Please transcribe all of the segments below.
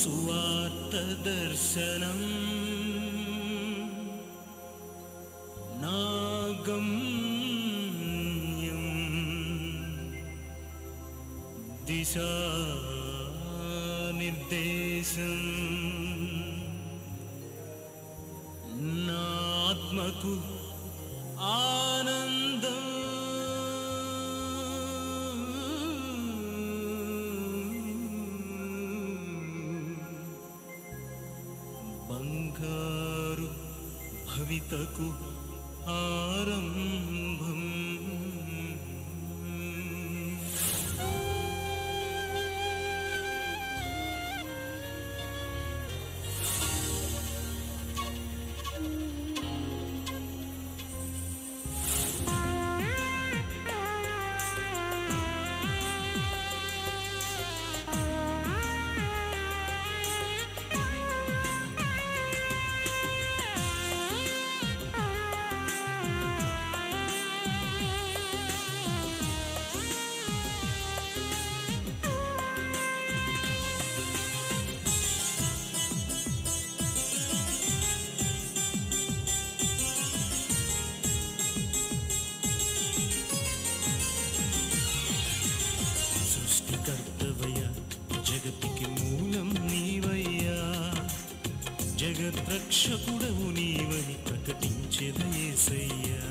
సువార్త దర్శనం నాగమ్యం దిశా నిర్దేశం నా ఆత్మకు ఆనందం బంగారు భవితకు ఆరంభం సృష్టికర్తవయ్యా జగతికి మూలం నీవయ్యా జగద్రక్షకుడవు నీవని ప్రకటించెద యేసయ్యా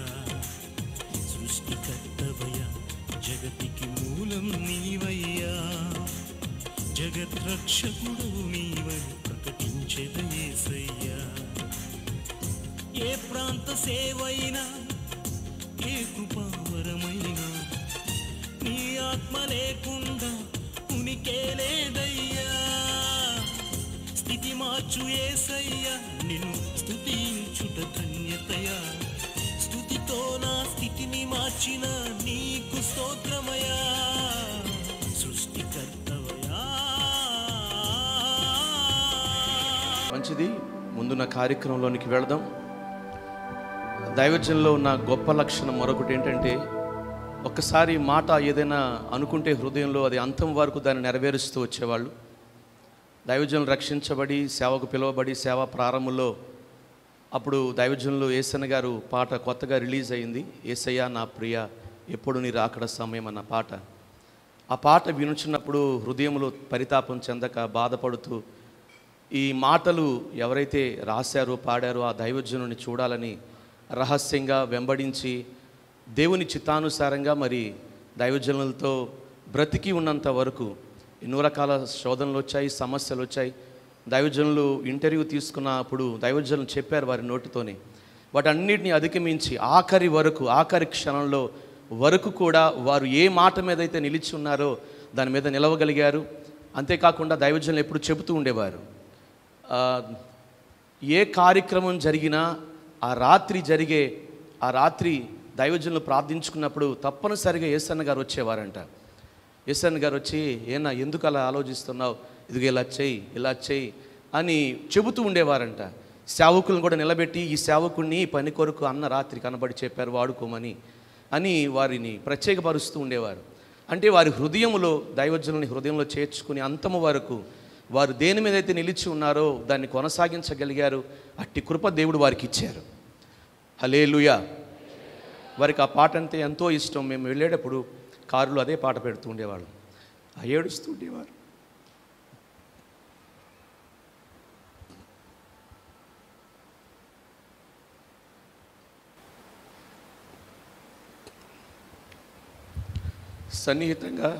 సృష్టికర్తవయ్యా జగతికి మూలం నీవయ్యా జగద్రక్షకుడవు నీవని ప్రకటించెద యేసయ్యా ఏ ప్రాంత సేవైనా ఏ కృపావరమైనా నీ ఆత్మ లేకుండా ఉనికే లేదయ్యా స్థితి మార్చు యేసయ్యా నిన్ను స్తుతించుట ధన్యతయా స్తుతితో నా స్థితిని మార్చిన నీకు స్తోత్రమయా సృష్టికర్తవయా. మంచిది, ముందున్న కార్యక్రమంలోనికి వెళదాం. దైవజనంలో ఉన్న గొప్ప లక్షణం మరొకటి ఏంటంటే, ఒక్కసారి మాట ఏదైనా అనుకుంటే హృదయంలో అది అంతం వరకు దాన్ని నెరవేరుస్తూ వచ్చేవాళ్ళు. దైవజనులు రక్షించబడి సేవకు పిలువబడి సేవా ప్రారంభంలో అప్పుడు దైవజనులు యేసన్న గారు పాట కొత్తగా రిలీజ్ అయింది. యేసయ్యా నా ప్రియ ఎప్పుడు నీ రాకడ సమయం అన్న పాట. ఆ పాట వినుచున్నప్పుడు హృదయంలో పరితాపం చెందక బాధపడుతూ ఈ మాటలు ఎవరైతే రాశారో పాడారో ఆ దైవజనుని చూడాలని రహస్యంగా వెంబడించి దేవుని చిత్తానుసారంగా మరి దైవజనులతో బ్రతికి ఉన్నంత వరకు ఎన్నో రకాల శోధనలు వచ్చాయి, సమస్యలు వచ్చాయి. దైవజనులు ఇంటర్వ్యూ తీసుకున్నప్పుడు దైవజనులు చెప్పారు వారి నోటితోనే. వాటన్నిటిని అధిగమించి ఆఖరి క్షణంలో వరకు కూడా వారు ఏ మాట మీద అయితే నిలిచి ఉన్నారో దాని మీద నిలవగలిగారు. అంతేకాకుండా దైవజనులు ఎప్పుడు చెబుతూ ఉండేవారు, ఏ కార్యక్రమం జరిగినా ఆ రాత్రి దైవజనులు ప్రార్థించుకున్నప్పుడు తప్పనిసరిగా యేసన్న గారు వచ్చేవారంట. యేసన్న గారు వచ్చి ఏనా ఎందుకు అలా ఆలోచిస్తున్నావు, ఇదిగో ఇలా చేయి అని చెబుతూ ఉండేవారంట. సేవకులను కూడా నిలబెట్టి ఈ సేవకుడిని పని కొరకు అన్న రాత్రి కనబడి చెప్పారు వాడుకోమని అని వారిని ప్రత్యేకపరుస్తూ ఉండేవారు. అంటే వారి హృదయంలో దైవజనుని హృదయంలో చేర్చుకుని అంతము వరకు వారు దేని మీద అయితే నిలిచి ఉన్నారో దాన్ని కొనసాగించగలిగారు. అట్టి కృప దేవుడు వారికి ఇచ్చారు. హల్లెలూయా. వారికి ఆ పాట అంటే ఎంతో ఇష్టం. మేము వెళ్ళేటప్పుడు కారులో అదే పాట పెడుతూ ఉండేవాళ్ళం, ఏడుస్తూ ఉండేవారు. సన్నిహితంగా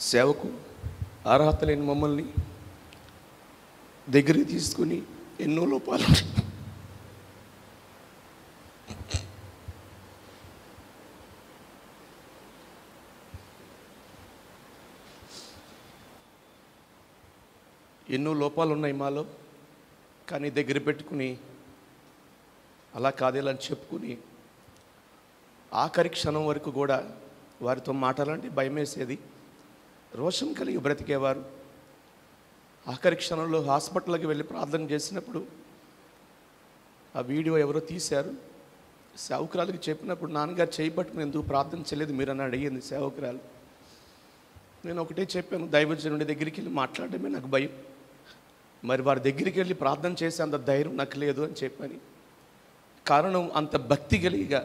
సేవకు అర్హత లేని మమ్మల్ని దగ్గరికి తీసుకుని ఎన్నో లోపాలు ఉన్నాయి మాలో. కానీ దగ్గర పెట్టుకుని అలా కాదేలా అని చెప్పుకుని ఆఖరి క్షణం వరకు కూడా వారితో మాట్లాడాలంటే భయం వేసేది. రోషం కలిగి బ్రతికేవారు. ఆఖరి క్షణంలో హాస్పిటల్కి వెళ్ళి ప్రార్థన చేసినప్పుడు ఆ వీడియో ఎవరో తీశారు. సేవకురాలకి చెప్పినప్పుడు నాన్నగారు చేయబట్టుకుని ఎందుకు ప్రార్థన చేయలేదు మీరు అని అడిగింది సేవకురాలు. నేను ఒకటే చెప్పాను, దైవజనుడి దగ్గరికి వెళ్ళి మాట్లాడడమే నాకు భయం, మరి వారి దగ్గరికి వెళ్ళి ప్రార్థన చేసే అంత ధైర్యం నాకు లేదు అని చెప్పని. కారణం అంత భక్తి కలిగిగా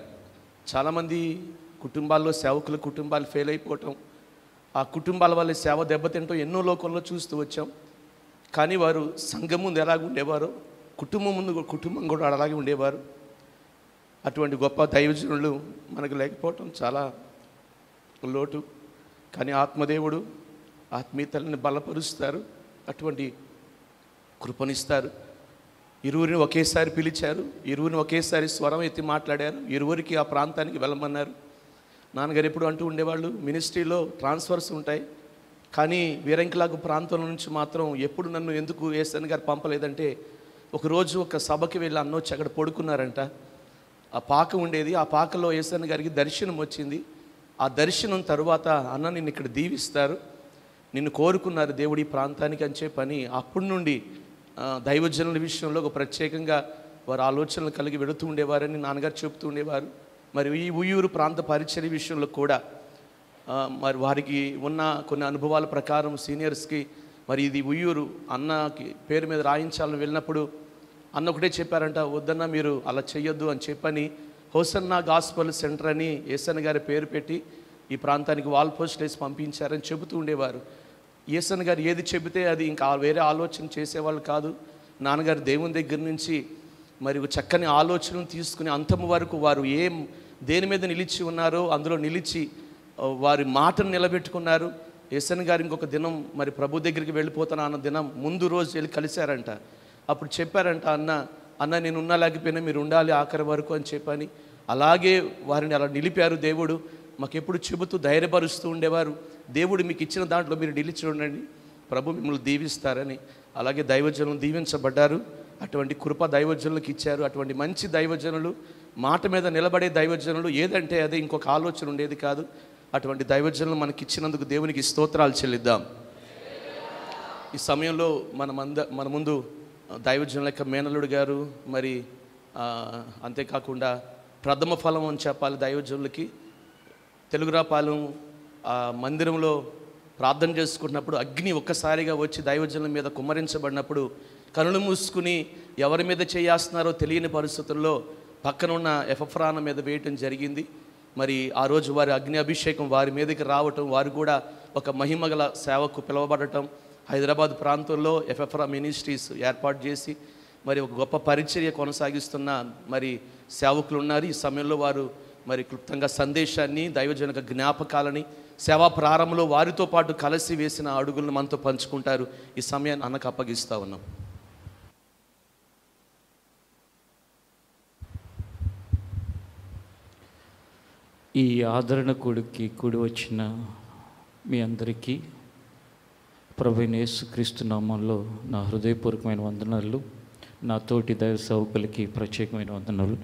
చాలామంది కుటుంబాల్లో సేవకుల కుటుంబాలు ఫెయిల్ అయిపోవటం, ఆ కుటుంబాల వల్ల సేవ దెబ్బతింటూ ఎన్నో లోకంలో చూస్తూ వచ్చాం. కానీ వారు సంఘం ముందు ఎలాగ ఉండేవారో కుటుంబం కూడా అలాగే ఉండేవారు. అటువంటి గొప్ప దైవజనులు మనకు లేకపోవటం చాలా లోటు. కానీ ఆత్మదేవుడు ఆత్మీయతల్ని బలపరుస్తారు, అటువంటి కృపనిస్తారు. ఇరువురిని ఒకేసారి పిలిచారు, ఇరువురిని ఒకేసారి స్వరం ఎత్తి మాట్లాడారు, ఇరువురికి ఆ ప్రాంతానికి వెళ్ళమన్నారు. నాన్నగారు ఎప్పుడు అంటూ ఉండేవాళ్ళు, మినిస్ట్రీలో ట్రాన్స్ఫర్స్ ఉంటాయి, కానీ వీరంకిలాగు ప్రాంతం నుంచి మాత్రం ఎప్పుడు నన్ను ఎందుకు ఏసన్ గారు పంపలేదంటే, ఒకరోజు ఒక సభకి వెళ్ళి అన్నొచ్చి అక్కడ పడుకున్నారంట. ఆ పాక ఉండేది, ఆ పాకలో ఏసన్ గారికి దర్శనం వచ్చింది. ఆ దర్శనం తరువాత అన్న నిన్ను ఇక్కడ దీవిస్తారు, నిన్ను కోరుకున్నారు దేవుడి ఈ ప్రాంతానికి అని చెప్పని అప్పటి నుండి దైవజనుల విషయంలో ఒక ప్రత్యేకంగా వారు ఆలోచనలు కలిగి వెళుతూ ఉండేవారని నాన్నగారు చెబుతూ ఉండేవారు. మరి ఈ ఉయ్యూరు ప్రాంత పరిచర్య విషయంలో కూడా మరి వారికి ఉన్న కొన్ని అనుభవాల ప్రకారం సీనియర్స్కి మరి ఇది ఉయ్యూరు అన్నకి పేరు మీద రాయించాలని వెళ్ళినప్పుడు అన్న ఒకటే చెప్పారంట, వద్దన్న మీరు అలా చెయ్యొద్దు అని చెప్పని హోసన్నా గాస్పల్ సెంటర్ అని ఏసన్ గారి పేరు పెట్టి ఈ ప్రాంతానికి వాల్ పోస్ట్ వేసి పంపించారని చెబుతూ ఉండేవారు. ఏసన్ గారు ఏది చెబితే అది ఇంకా వేరే ఆలోచన చేసేవాళ్ళు కాదు. నాన్నగారు దేవుని దగ్గర నుంచి మరి చక్కని ఆలోచనలు తీసుకుని అంతము వరకు వారు దేని మీద నిలిచి ఉన్నారో అందులో నిలిచి వారి మాటను నిలబెట్టుకున్నారు. ఏసన్ గారు ఇంకొక దినం మరి ప్రభు దగ్గరికి వెళ్ళిపోతాను అన్న దినం ముందు రోజు వెళ్ళి కలిశారంట. అప్పుడు చెప్పారంట, అన్న నేను ఉన్నా లేకపోయినా మీరు ఉండాలి ఆఖరి వరకు అని చెప్పని. అలాగే వారిని అలా నిలిపారు. దేవుడు మాకెప్పుడు చెబుతూ ధైర్యపరుస్తూ ఉండేవారు, దేవుడు మీకు ఇచ్చిన దాంట్లో మీరు నిలిచి ఉండండి, ప్రభు మిమ్మల్ని దీవిస్తారని. అలాగే దైవజనులు దీవించబడ్డారు, అటువంటి కృప దైవజనులకు ఇచ్చారు. అటువంటి మంచి దైవజనులు, మాట మీద నిలబడే దైవజనులు, ఏదంటే అదే, ఇంకొక ఆలోచన ఉండేది కాదు. అటువంటి దైవజనులు మనకి ఇచ్చినందుకు దేవునికి స్తోత్రాలు చెల్లిద్దాం. ఈ సమయంలో మన ముందు దైవజనుల యొక్క మేనలుడు గారు, మరి అంతేకాకుండా ప్రథమ ఫలం అని చెప్పాలి దైవజనులకి. తెలుగురాపాలెం మందిరంలో ప్రార్థన చేసుకుంటున్నప్పుడు అగ్ని ఒక్కసారిగా వచ్చి దైవజనుల మీద కుమ్మరించబడినప్పుడు కనులు మూసుకుని ఎవరి మీద చేస్తున్నారో తెలియని పరిస్థితుల్లో పక్కన ఉన్న ఎఫ్రాన మీద వేయటం జరిగింది. మరి ఆ రోజు వారి అగ్ని అభిషేకం వారి మీదకి రావటం, వారు కూడా ఒక మహిమగల సేవకు పిలువబడటం, హైదరాబాద్ ప్రాంతంలో ఎఫ్రా మినిస్ట్రీస్ ఏర్పాటు చేసి మరి ఒక గొప్ప పరిచర్య కొనసాగిస్తున్న మరి సేవకులు ఉన్నారు. ఈ సమయంలో వారు మరి క్లుప్తంగా సందేశాన్ని, దైవజనక జ్ఞాపకాలని, సేవా ప్రారంభంలో వారితో పాటు కలిసి వేసిన అడుగులను మనతో పంచుకుంటారు. ఈ సమయాన్ని అన్నకు అప్పగిస్తూ ఉన్నాం. ఈ ఆదరణ కూడి వచ్చిన మీ అందరికీ ప్రభువైన యేసుక్రీస్తు నామంలో నా హృదయపూర్వకమైన వందనాలు, నా తోటి దైవ సేవకులకి ప్రత్యేకమైన వందనాలు.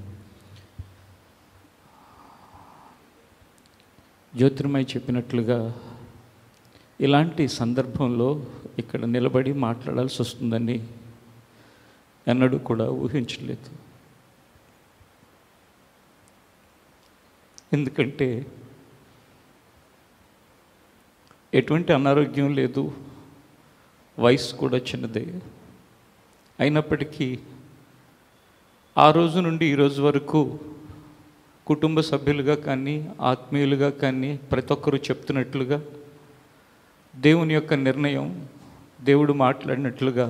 జ్యోతిర్మయి చెప్పినట్లుగా ఇలాంటి సందర్భంలో ఇక్కడ నిలబడి మాట్లాడాల్సి వస్తుందని ఎన్నడూ కూడా ఊహించలేదు. ఎందుకంటే ఎటువంటి అనారోగ్యం లేదు, వయసు కూడా చిన్నదే. అయినప్పటికీ ఆ రోజు నుండి ఈరోజు వరకు కుటుంబ సభ్యులుగా కానీ ఆత్మీయులుగా కానీ ప్రతి ఒక్కరూ చెప్తున్నట్లుగా దేవుని యొక్క నిర్ణయం, దేవుడు మాట్లాడినట్లుగా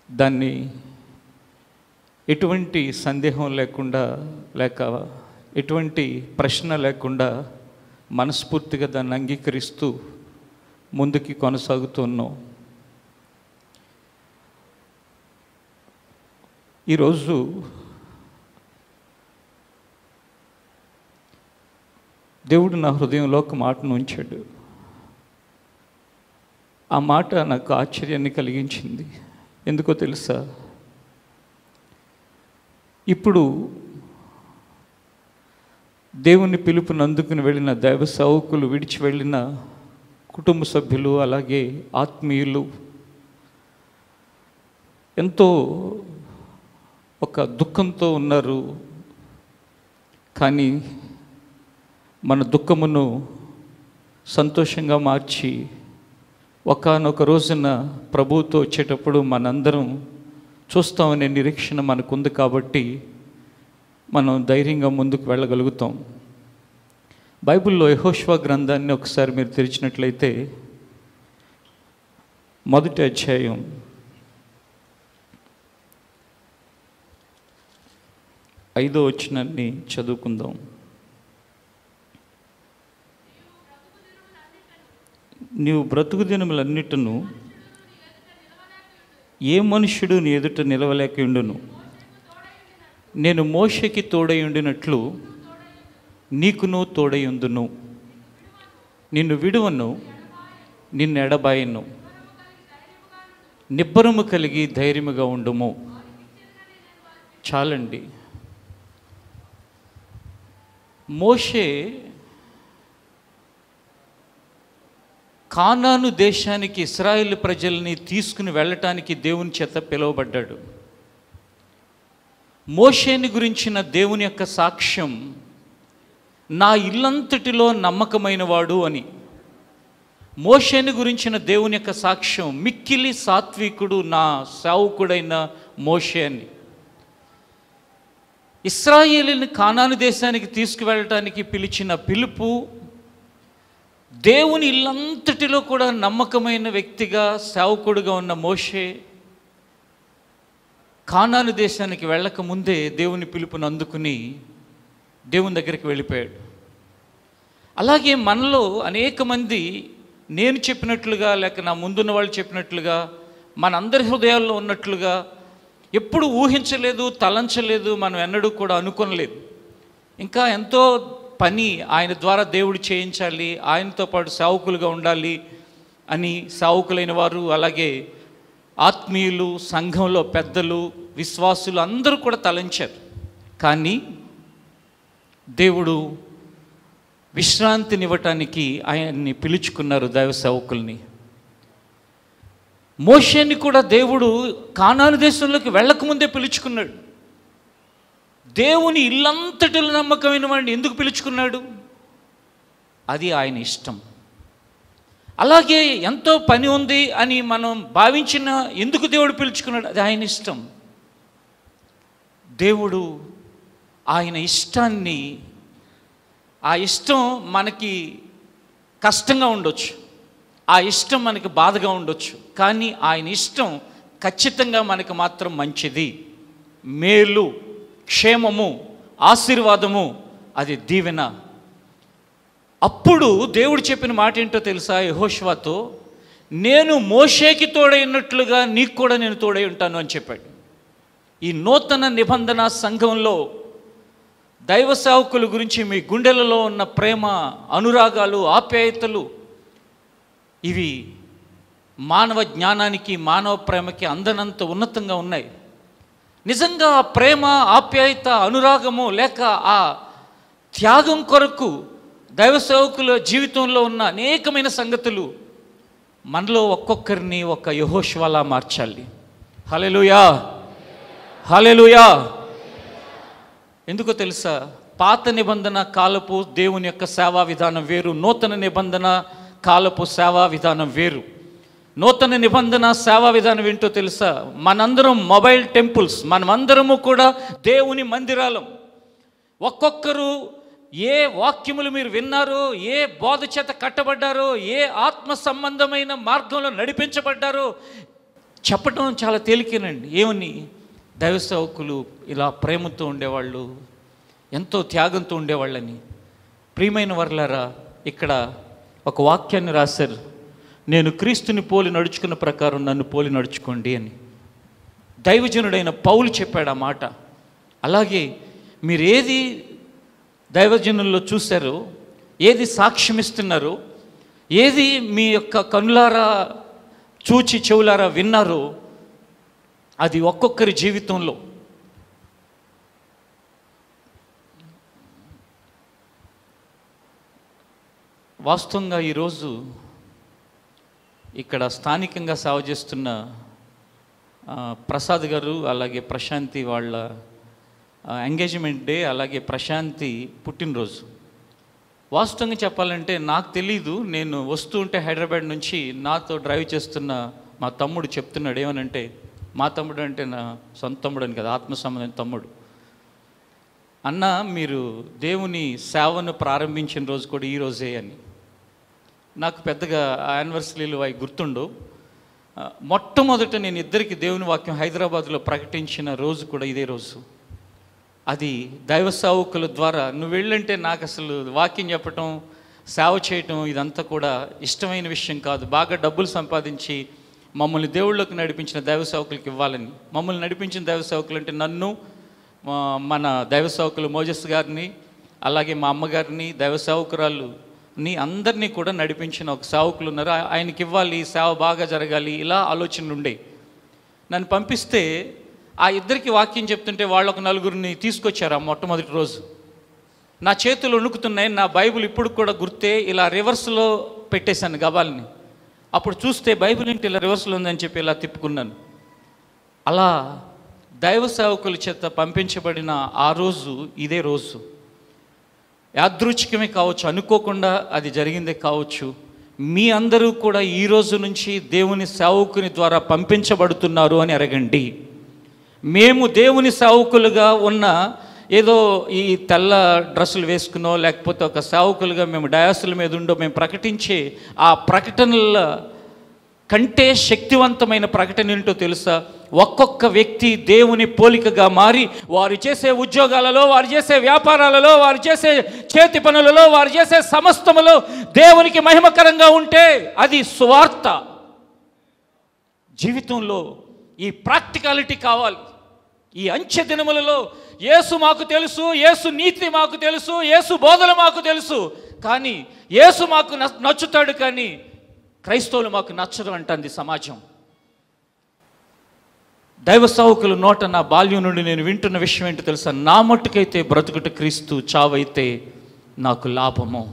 దాన్ని ఎటువంటి సందేహం లేకుండా, లేక ఎటువంటి ప్రశ్న లేకుండా మనస్ఫూర్తిగా దాన్ని అంగీకరిస్తూ ముందుకి కొనసాగుతున్నాం. ఈరోజు దేవుడు నా హృదయంలో ఒక మాటను ఉంచాడు. ఆ మాట నాకు ఆశ్చర్యాన్ని కలిగించింది. ఎందుకో తెలుసా? ఇప్పుడు దేవుని పిలుపుని అందుకుని వెళ్ళిన దైవ సేవకులు, విడిచి వెళ్ళిన కుటుంబ సభ్యులు, అలాగే ఆత్మీయులు ఎంతో ఒక దుఃఖంతో ఉన్నారు. కానీ మన దుఃఖమును సంతోషంగా మార్చి ఒకానొక రోజున ప్రభువుతో వచ్చేటప్పుడు మనందరం చూస్తామనే నిరీక్షణ మనకుంది కాబట్టి మనం ధైర్యంగా ముందుకు వెళ్ళగలుగుతాం. బైబిల్లో యెహోషువ గ్రంథాన్ని ఒకసారి మీరు తెరిచినట్లయితే 1వ అధ్యాయం 5వ వచనాన్ని చదువుకుందాం. నీవు బ్రతుకు దినములన్నిటను ఏ మనుష్యుడు నీ ఎదుట నిలవలేక ఉండును. నేను మోషేకి తోడై ఉండినట్లు నీకును తోడై ఉందును. నిన్ను విడువను, నిన్ను ఎడబాయను. నిబ్బరము కలిగి ధైర్యముగా ఉండుము. చాలండి. మోషే కానాను దేశానికి ఇశ్రాయేలు ప్రజల్ని తీసుకుని వెళ్ళటానికి దేవుని చేత పిలువబడ్డాడు. మోషేని గురించిన దేవుని యొక్క సాక్ష్యం, నా ఇల్లంతటిలో నమ్మకమైన వాడు అని. మోషేని గురించిన దేవుని యొక్క సాక్ష్యం, మిక్కిలి సాత్వికుడు నా సేవకుడైన మోషే అని. ఇశ్రాయేలుని కానాను దేశానికి తీసుకువెళ్ళటానికి పిలిచిన పిలుపు, దేవుని ఇల్లంతటిలో కూడా నమ్మకమైన వ్యక్తిగా సేవకుడుగా ఉన్న మోషే కానాను దేశానికి వెళ్ళకముందే దేవుని పిలుపుని అందుకుని దేవుని దగ్గరికి వెళ్ళిపోయాడు. అలాగే మనలో అనేక మంది నేను చెప్పినట్లుగా లేక నా ముందున్న వాళ్ళు చెప్పినట్లుగా మనందరి హృదయాల్లో ఉన్నట్లుగా ఎప్పుడు ఊహించలేదు, తలంచలేదు, మనం ఎన్నడూ కూడా అనుకోనలేదు. ఇంకా ఎంతో పని ఆయన ద్వారా దేవుడు చేయించాలి, ఆయనతో పాటు సేవకులుగా ఉండాలి అని సేవకులైన వారు, అలాగే ఆత్మీయులు, సంఘంలో పెద్దలు, విశ్వాసులు అందరూ కూడా తలంచారు. కానీ దేవుడు విశ్రాంతినివ్వటానికి ఆయన్ని పిలుచుకున్నారు దైవ సేవకుల్ని. మోషేని కూడా దేవుడు కానాను దేశంలోకి వెళ్ళకముందే పిలుచుకున్నాడు. దేవుని ఇల్లంతటిలో నమ్మకమైన వాడిని ఎందుకు పిలుచుకున్నాడు? అది ఆయన ఇష్టం. అలాగే ఎంతో పని ఉంది అని మనం భావించిన ఎందుకు దేవుడు పిలుచుకున్నాడు? అది ఆయన ఇష్టం. దేవుడు ఆయన ఇష్టాన్ని, ఆ ఇష్టం మనకి కష్టంగా ఉండొచ్చు, ఆ ఇష్టం మనకి బాధగా ఉండొచ్చు, కానీ ఆయన ఇష్టం ఖచ్చితంగా మనకి మాత్రం మంచిది, మేలు, క్షేమము, ఆశీర్వాదము, అది దీవెన. అప్పుడు దేవుడు చెప్పిన మాట ఏంటో తెలుసా? యెహోషువతో, నేను మోషేకి తోడై ఉన్నట్లుగా నీకు కూడా నేను తోడై ఉంటాను అని చెప్పాడు. ఈ నూతన నిబంధన సంఘంలో దైవ సేవకుల గురించి మీ గుండెలలో ఉన్న ప్రేమ, అనురాగాలు, ఆప్యాయతలు, ఇవి మానవ జ్ఞానానికి, మానవ ప్రేమకి అందనంత ఉన్నతంగా ఉన్నాయి. నిజంగా ఆ ప్రేమ, ఆప్యాయత, అనురాగము లేక ఆ త్యాగం కొరకు దైవ సేవకుల జీవితంలో ఉన్న అనేకమైన సంగతులు మనలో ఒక్కొక్కరిని ఒక యెహోషువలా మార్చాలి. హల్లెలూయా, హల్లెలూయా. ఎందుకో తెలుసా? పాత నిబంధన కాలపు దేవుని యొక్క సేవా విధానం వేరు, నూతన నిబంధన కాలపు సేవా విధానం వేరు. నూతన నిబంధన సేవా విధానం ఏంటో తెలుసా? మనందరం మొబైల్ టెంపుల్స్, మనమందరము కూడా దేవుని మందిరాలం. ఒక్కొక్కరు ఏ వాక్యములు మీరు విన్నారో, ఏ బోధ చేత కట్టబడ్డారో, ఏ ఆత్మ సంబంధమైన మార్గంలో నడిపించబడ్డారో చెప్పడం చాలా తేలికేనండి. ఏమని? దైవ సేవకులు ఇలా ప్రేమతో ఉండేవాళ్ళు, ఎంతో త్యాగంతో ఉండేవాళ్ళని. ప్రియమైన వర్లారా, ఇక్కడ ఒక వాక్యాన్ని రాశారు, నేను క్రీస్తుని పోలి నడుచుకున్న ప్రకారం నన్ను పోలి నడుచుకోండి అని. దైవజనుడైన పౌలు చెప్పాడు ఆ మాట. అలాగే మీరు ఏది దైవజనుల్లో చూశారో, ఏది సాక్ష్యమిస్తున్నారో, ఏది మీ యొక్క కనులారా చూచి చెవులారా విన్నారో, అది ఒక్కొక్కరి జీవితంలో వాస్తవంగా ఈరోజు ఇక్కడ స్థానికంగా సేవ చేస్తున్న ప్రసాద్ గారు, అలాగే ప్రశాంతి వాళ్ళ ఎంగేజ్మెంట్ డే, అలాగే ప్రశాంతి పుట్టినరోజు. వాస్తవంగా చెప్పాలంటే నాకు తెలీదు. నేను వస్తూ ఉంటే హైదరాబాద్ నుంచి నాతో డ్రైవ్ చేస్తున్న మా తమ్ముడు చెప్తున్నాడు. ఏమనంటే, మా తమ్ముడు అంటే నా సొంత తమ్ముడు అని కదా, ఆత్మ సంబంధం తమ్ముడు, అన్న మీరు దేవుని సేవను ప్రారంభించిన రోజు కూడా ఈ రోజే అని. నాకు పెద్దగా యానివర్సరీలు అవి గుర్తుండవు. మొట్టమొదట నేను ఇద్దరికి దేవుని వాక్యం హైదరాబాద్లో ప్రకటించిన రోజు కూడా ఇదే రోజు. అది దైవ సేవకుల ద్వారా. నువ్వు వెళ్ళంటే నాకు అసలు వాక్యం చెప్పటం, సేవ చేయటం ఇదంతా కూడా ఇష్టమైన విషయం కాదు. బాగా డబ్బులు సంపాదించి మమ్మల్ని దేవుళ్ళకి నడిపించిన దైవ సేవకులకి ఇవ్వాలని. మమ్మల్ని నడిపించిన దైవ సేవకులు అంటే నన్ను, మన దైవ సేవకులు మోజస్ గారిని, అలాగే మా అమ్మగారిని, దైవ సేవకురాలుని అందరినీ కూడా నడిపించిన ఒక సేవకులు ఉన్నారు. ఆయనకి ఇవ్వాలి, సేవ బాగా జరగాలి, ఇలా ఆలోచనలు ఉండే. నన్ను పంపిస్తే ఆ ఇద్దరికి వాక్యం చెప్తుంటే వాళ్ళు ఒక నలుగురిని తీసుకొచ్చారు. ఆ మొట్టమొదటి రోజు నా చేతులు వణుకుతున్నాయి. నా బైబిల్ ఇప్పుడు కూడా గుర్తే. ఇలా రివర్స్లో పెట్టేశాను గబాల్ని. అప్పుడు చూస్తే బైబిల్ ఏంటి ఇలా రివర్స్లో ఉందని చెప్పి ఇలా తిప్పుకున్నాను. అలా దైవ సేవకుల చేత పంపించబడిన ఆ రోజు ఇదే రోజు. యాదృచ్ఛికమే కావచ్చు, అనుకోకుండా అది జరిగిందే కావచ్చు. మీ అందరూ కూడా ఈ రోజు నుంచి దేవుని సేవకుని ద్వారా పంపించబడుతున్నారు అని అరగండి. మేము దేవుని సేవకులుగా ఉన్న ఏదో ఈ తెల్ల డ్రెస్సులు వేసుకునో లేకపోతే ఒక సేవకులుగా మేము డయాసుల మీద ఉండో మేము ప్రకటించే ఆ ప్రకటనల కంటే శక్తివంతమైన ప్రకటన ఏంటో తెలుసా? ఒక్కొక్క వ్యక్తి దేవుని పోలికగా మారి వారు చేసే ఉద్యోగాలలో, వారు చేసే వ్యాపారాలలో, వారు చేసే చేతి పనులలో, వారు చేసే సమస్తములో దేవునికి మహిమకరంగా ఉంటే అది సువార్త. జీవితంలో ఈ ప్రాక్టికాలిటీ కావాలి. ఈ అంచె దినములలో యేసు మాకు తెలుసు, యేసు నీతి మాకు తెలుసు, యేసు బోధలు మాకు తెలుసు, కానీ యేసు మాకు నచ్చుతాడు, కానీ క్రైస్తవులు మాకు నచ్చదు అంటుంది సమాజం. దైవ సేవకుల నోట నా బాల్యం నుండి నేను వింటున్న విషయం ఏంటో తెలుసా? నా మట్టుకైతే బ్రతుకుట క్రీస్తు, చావైతే నాకు లాభము.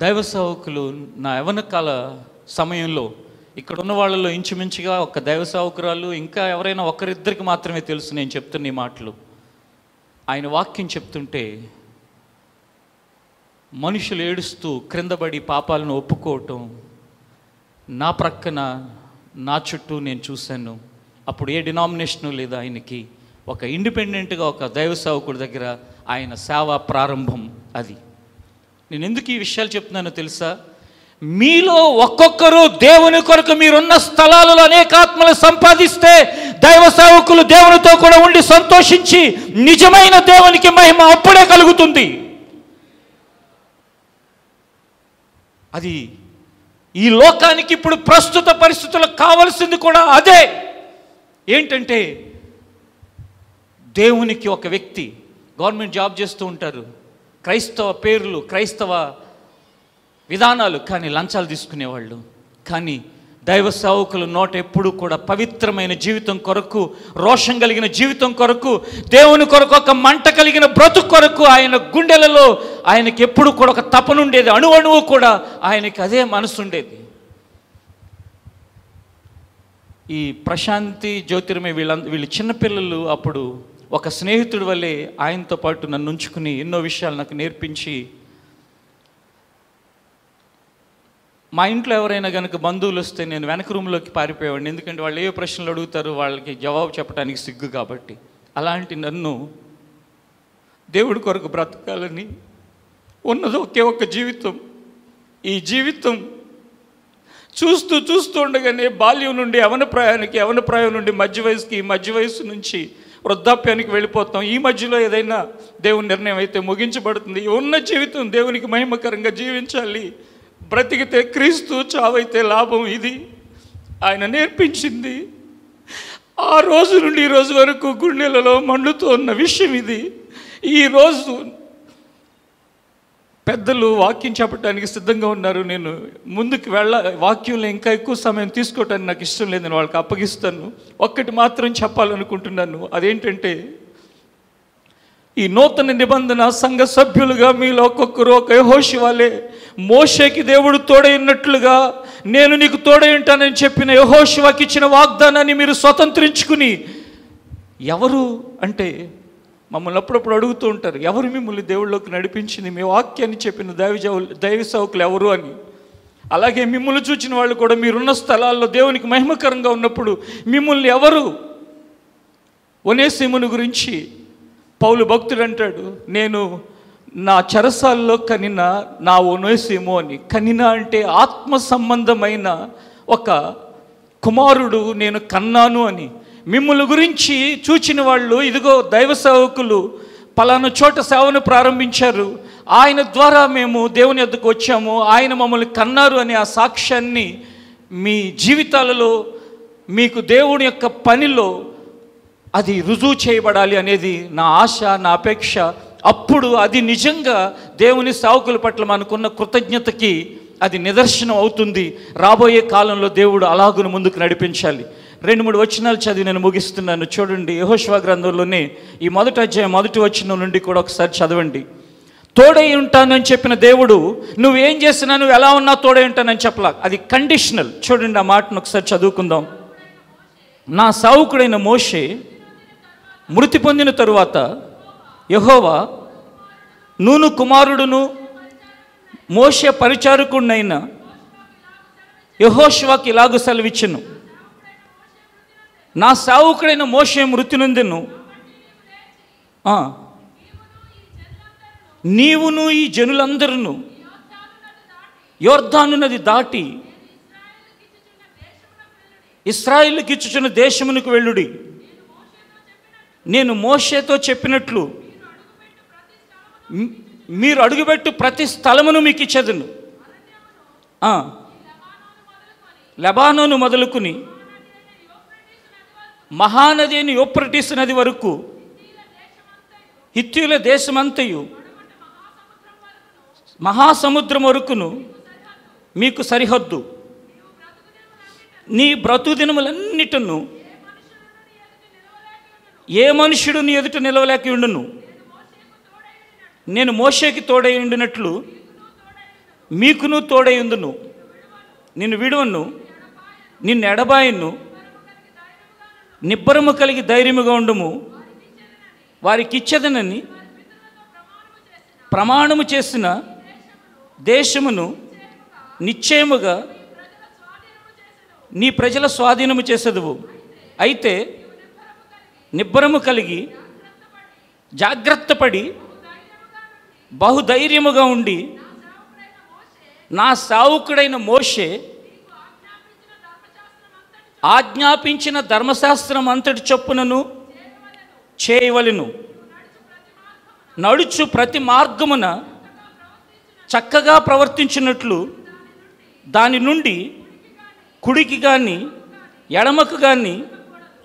దైవ సేవకులు నా యవ్వన కాల సమయంలో ఇక్కడ ఉన్న వాళ్ళలో ఇంచుమించుగా ఒక దైవ సేవకురాలు, ఇంకా ఎవరైనా ఒకరిద్దరికి మాత్రమే తెలుసు నేను చెప్తున్న ఈ మాటలు. ఆయన వాక్యం చెప్తుంటే మనుషులు ఏడుస్తూ క్రిందపడి పాపాలను ఒప్పుకోవటం నా ప్రక్కన, నా చుట్టూ నేను చూశాను. అప్పుడు ఏ డినామినేషను లేదు ఆయనకి. ఒక ఇండిపెండెంట్గా ఒక దైవ సేవకుడి దగ్గర ఆయన సేవ ప్రారంభం. అది నేను ఎందుకు ఈ విషయాలు చెప్తున్నానో తెలుసా? మీలో ఒక్కొక్కరు దేవుని కొరకు మీరున్న స్థలాలలో అనేక ఆత్మలు సంపాదిస్తే దైవ సేవకులు దేవునితో కూడా ఉండి సంతోషించి నిజమైన దేవునికి మహిమ అప్పుడే కలుగుతుంది. అది ఈ లోకానికి ఇప్పుడు ప్రస్తుత పరిస్థితులకు కావలసింది కూడా అదే. ఏంటంటే దేవునికి ఒక వ్యక్తి గవర్నమెంట్ జాబ్ చేస్తూ ఉంటారు, క్రైస్తవ పేర్లు, క్రైస్తవ విధానాలు, కానీ లంచాలు తీసుకునేవాళ్ళు. కానీ దైవ సేవకుల నోట ఎప్పుడు కూడా పవిత్రమైన జీవితం కొరకు, రోషం కలిగిన జీవితం కొరకు, దేవుని కొరకు ఒక మంట కలిగిన బ్రతుకు కొరకు ఆయన గుండెలలో ఆయనకి ఎప్పుడు కూడా ఒక తపన ఉండేది. అణువణువు కూడా ఆయనకి అదే మనసు ఉండేది. ఈ ప్రశాంతి, జ్యోతిర్మయ వీళ్ళు చిన్నపిల్లలు. అప్పుడు ఒక స్నేహితుడి వల్లే ఆయనతో పాటు నన్ను ఉంచుకుని ఎన్నో విషయాలు నాకు నేర్పించి, మా ఇంట్లో ఎవరైనా కనుక బంధువులు వస్తే నేను వెనక రూమ్లోకి పారిపోయేవాడిని. ఎందుకంటే వాళ్ళు ఏ ప్రశ్నలు అడుగుతారు, వాళ్ళకి జవాబు చెప్పడానికి సిగ్గు కాబట్టి. అలాంటి నన్ను దేవుడి కొరకు బ్రతకాలని ఉన్నది ఒకే ఒక్క జీవితం. ఈ జీవితం చూస్తూ ఉండగానే బాల్యం నుండి యవనప్రాయం నుండి మధ్య వయసుకి, మధ్య వయసు నుంచి వృద్ధాప్యానికి వెళ్ళిపోతాం. ఈ మధ్యలో ఏదైనా దేవుని నిర్ణయం అయితే ముగించబడుతుంది. ఉన్న జీవితం దేవునికి మహిమకరంగా జీవించాలి. బ్రతికితే క్రీస్తు, చావైతే లాభం. ఇది ఆయన నేర్పించింది. ఆ రోజు నుండి ఈ రోజు వరకు గుండెలలో మండుతూ ఉన్న విషయం ఇది. ఈరోజు పెద్దలు వాక్యం చెప్పడానికి సిద్ధంగా ఉన్నారు. నేను ముందుకు వాక్యంలో ఇంకా ఎక్కువ సమయం తీసుకోవటానికి నాకు ఇష్టం లేదు, నేను వాళ్ళకి అప్పగిస్తాను. ఒక్కటి మాత్రం చెప్పాలనుకుంటున్నాను. అదేంటంటే, ఈ నూతన నిబంధన సంఘ సభ్యులుగా మీలో ఒక్కొక్కరు ఒక యెహోషువలే, మోషేకి దేవుడు తోడైనట్లుగా నేను నీకు తోడై ఉంటానని చెప్పిన యెహోషువకి ఇచ్చిన వాగ్దానాన్ని మీరు స్వతంత్రించుకుని, ఎవరు అంటే మమ్మల్ని అప్పుడప్పుడు అడుగుతూ ఉంటారు, ఎవరు మిమ్మల్ని దేవుళ్ళలోకి నడిపించింది, మీ వాక్యాన్ని చెప్పిన దైవ సేవకులు ఎవరు అని. అలాగే మిమ్మల్ని చూచిన వాళ్ళు కూడా మీరున్న స్థలాల్లో దేవునికి మహిమకరంగా ఉన్నప్పుడు మిమ్మల్ని ఎవరు? ఒనేసిమును గురించి పౌలు భక్తుడు అంటాడు, నేను నా చెరసాల్లో కనిన నా ఒనేసిము అని. కనిన అంటే ఆత్మ సంబంధమైన ఒక కుమారుడు నేను కన్నాను అని. మిమ్మల్ని గురించి చూచిన వాళ్ళు, ఇదిగో దైవ సేవకులు పలానా చోట సేవను ప్రారంభించారు, ఆయన ద్వారా మేము దేవుని యొద్దకు వచ్చాము, ఆయన మమ్మల్ని కన్నారు అని ఆ సాక్ష్యాన్ని మీ జీవితాలలో, మీకు దేవుని యొక్క పనిలో అది రుజువు చేయబడాలి అనేది నా ఆశ, నా అపేక్ష. అప్పుడు అది నిజంగా దేవుని సేవకుల పట్ల మనకున్న కృతజ్ఞతకి అది నిదర్శనం అవుతుంది. రాబోయే కాలంలో దేవుడు అలాగును ముందుకు నడిపించాలి. 2-3 వచనాలు చదివి నేను ముగిస్తున్నాను. చూడండి, యెహోషువ గ్రంథంలోనే ఈ మొదటి అధ్యాయం 1వ వచనం నుండి కూడా ఒకసారి చదవండి. తోడై ఉంటానని చెప్పిన దేవుడు నువ్వేం చేసినా, నువ్వు ఎలా ఉన్నా తోడై ఉంటానని చెప్పలా, అది కండిషనల్. చూడండి ఆ మాటను ఒకసారి చదువుకుందాం. నా సేవకుడైన మోషే మృతి పొందిన తరువాత యెహోవా నూను కుమారుడును మోషే పరిచారకుడినైన యెహోషువకి ఇలాగు సెలవిచ్చెను, నా సేవకుడైన మోషే మృతి నొందెను, నీవును ఈ జనులందరూ యొర్దాను నది దాటి ఇశ్రాయేలుకి ఇచ్చుచున్న దేశమునకు వెళ్ళుడి. నేను మోషేతో చెప్పినట్లు మీరు అడుగుపెట్టు ప్రతి స్థలమును మీకు ఇచ్చేదను. లెబానోను మొదలుకుని మహానది అయిన యూఫ్రటీసు నది వరకు, హిత్తీయుల దేశమంతయు మహాసముద్రం వరకును మీకు సరిహద్దు. నీ బ్రతుకు దినములన్నిటను ఏ మనుషుడు నీ ఎదుట నిలవలేక ఉండును. నేను మోషేకి తోడై ఉండినట్లు మీకును తోడై ఉందును. నిన్ను విడువను, నిన్ను ఎడబాయను. నిబ్బరము కలిగి ధైర్యముగా ఉండుము. వారికి ఇచ్చేదనని ప్రమాణము చేసిన దేశమును నిశ్చయముగా నీ ప్రజల స్వాధీనము చేసేదువు. అయితే నిబ్బరము కలిగి జాగ్రత్తపడి బహుధైర్యముగా ఉండి నా సేవకుడైన మోషే ఆజ్ఞాపించిన ధర్మశాస్త్రం అంతటి చొప్పునను చేయవలెను. నడుచు ప్రతి మార్గమున చక్కగా ప్రవర్తించినట్లు దాని నుండి కుడికి కానీ ఎడమకు కానీ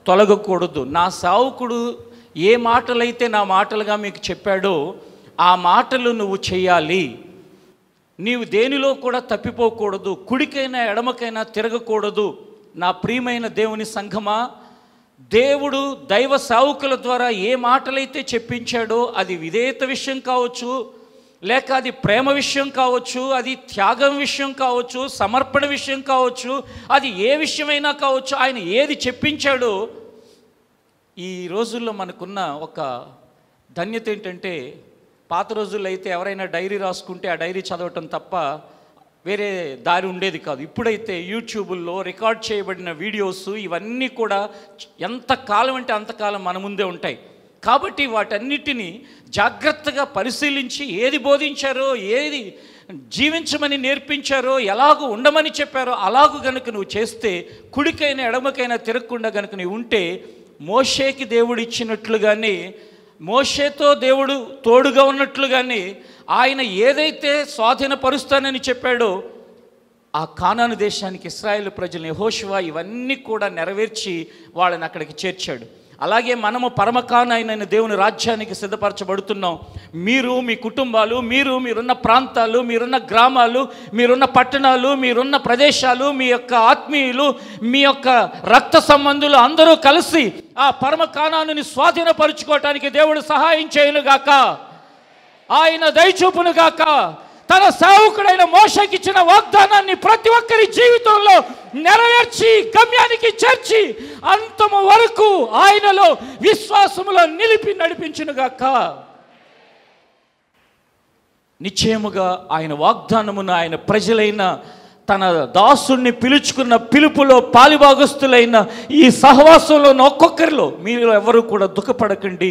తొలగకూడదు. నా సేవకుడు ఏ మాటలైతే నా మాటలుగా మీకు చెప్పాడో ఆ మాటలు నువ్వు చేయాలి. నీవు దేనిలో కూడా తప్పిపోకూడదు, కుడికైనా ఎడమకైనా తిరగకూడదు. నా ప్రియమైన దేవుని సంఘమా, దేవుడు దైవ సేవకుల ద్వారా ఏ మాటలైతే చెప్పించాడో అది విధేయత విషయం కావచ్చు, లేక అది ప్రేమ విషయం కావచ్చు, అది త్యాగం విషయం కావచ్చు, సమర్పణ విషయం కావచ్చు, అది ఏ విషయమైనా కావచ్చు, ఆయన ఏది చెప్పించాడో. ఈ రోజుల్లో మనకున్న ఒక ధన్యత ఏంటంటే, పాత రోజుల్లో అయితే ఎవరైనా డైరీ రాసుకుంటే ఆ డైరీ చదవటం తప్ప వేరే దారి ఉండేది కాదు. ఇప్పుడైతే యూట్యూబుల్లో రికార్డ్ చేయబడిన వీడియోస్ ఇవన్నీ కూడా ఎంతకాలం అంటే అంతకాలం మన ముందే ఉంటాయి. కాబట్టి వాటన్నిటినీ జాగ్రత్తగా పరిశీలించి ఏది బోధించారో, ఏది జీవించమని నేర్పించారో, ఎలాగూ ఉండమని చెప్పారో అలాగూ గనుక నువ్వు చేస్తే, కుడికైనా ఎడమకైనా తిరగకుండా గనుక నువ్వు ఉంటే, మోషేకి దేవుడు ఇచ్చినట్లుగానే, మోషేతో దేవుడు తోడుగా ఉన్నట్లుగానే ఆయన ఏదైతే స్వాధీనపరుస్తానని చెప్పాడో ఆ కానాను దేశానికి ఇశ్రాయేలు ప్రజల్ని యెహోషువ ఇవన్నీ కూడా నెరవేర్చి వాళ్ళని అక్కడికి చేర్చాడు. అలాగే మనము పరమకానైన దేవుని రాజ్యానికి సిద్ధపరచబడుతున్నాం. మీరు, మీ కుటుంబాలు, మీరున్న ప్రాంతాలు, మీరున్న గ్రామాలు, మీరున్న పట్టణాలు, మీరున్న ప్రదేశాలు, మీ యొక్క ఆత్మీయులు, మీ యొక్క రక్త సంబంధులు అందరూ కలిసి ఆ పరమకానాన్ని స్వాధీనపరుచుకోవటానికి దేవుడు సహాయం చేయనుగాక, ఆయన దయచూపునుగాక. తన సేవకుడైన మోషేకి ఇచ్చిన వాగ్దానాన్ని ప్రతి ఒక్కరి జీవితంలో నెరవేర్చి గమ్యానికి చేర్చి అంతము వరకు ఆయనలో విశ్వాసములో నిలిపి నడిపించునుగాక. నిశ్చయముగా ఆయన వాగ్దానమును ఆయన ప్రజలైన తన దాసుణ్ణి పిలుచుకున్న పిలుపులో పాలిభాగస్తులైన ఈ సహవాసంలో ఒక్కొక్కరిలో మీరు ఎవరు కూడా దుఃఖపడకండి,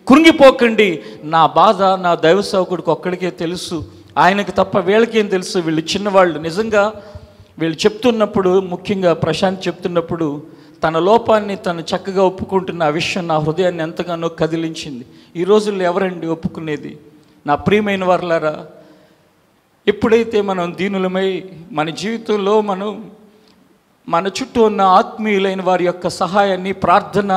కృంగిపోకండి. నా బాధ నా దైవ సేవకుడికి ఒక్కడికే తెలుసు, ఆయనకు తప్ప వీళ్ళకేం తెలుసు, వీళ్ళు చిన్నవాళ్ళు. నిజంగా వీళ్ళు చెప్తున్నప్పుడు, ముఖ్యంగా ప్రశాంత్ చెప్తున్నప్పుడు తన లోపాన్ని తను చక్కగా ఒప్పుకుంటున్న ఆ విషయం నా హృదయాన్ని ఎంతగానో కదిలించింది. ఈ రోజుల్లో ఎవరండి ఒప్పుకునేది? నా ప్రియమైన వారలారా, ఎప్పుడైతే మనం దీనులమై మన జీవితంలో మన చుట్టూ ఉన్న ఆత్మీయులైన వారి యొక్క సహాయాన్ని, ప్రార్థన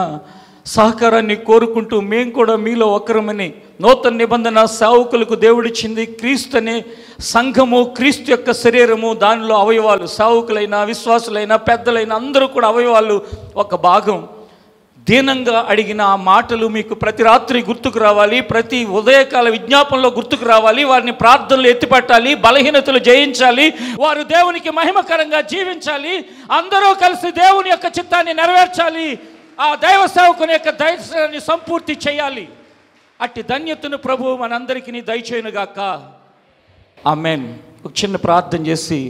సహకారాన్ని కోరుకుంటూ మేము కూడా మీలో ఒకరమని నూతన నిబంధన సేవకులకు దేవుడిచ్చింది క్రీస్తు అనే సంఘము, క్రీస్తు యొక్క శరీరము, దానిలో అవయవాలు, సేవకులైన విశ్వాసులైన పెద్దలైన అందరూ కూడా అవయవాలు ఒక భాగం. దీనంగా అడిగిన ఆ మాటలు మీకు ప్రతి రాత్రి గుర్తుకు రావాలి, ప్రతి ఉదయకాల విజ్ఞాపనలో గుర్తుకు రావాలి. వారిని ప్రార్థనలు ఎత్తిపట్టాలి, బలహీనతలు జయించాలి, వారు దేవునికి మహిమకరంగా జీవించాలి, అందరూ కలిసి దేవుని యొక్క చిత్తాన్ని నెరవేర్చాలి, ఆ దైవ సేవకుని యొక్క దైవాన్ని సంపూర్తి చేయాలి. అట్టి ధన్యతను ప్రభు మనందరికీ దయచేయునుగాక. ఆమేన్. ఒక చిన్న ప్రార్థన చేసి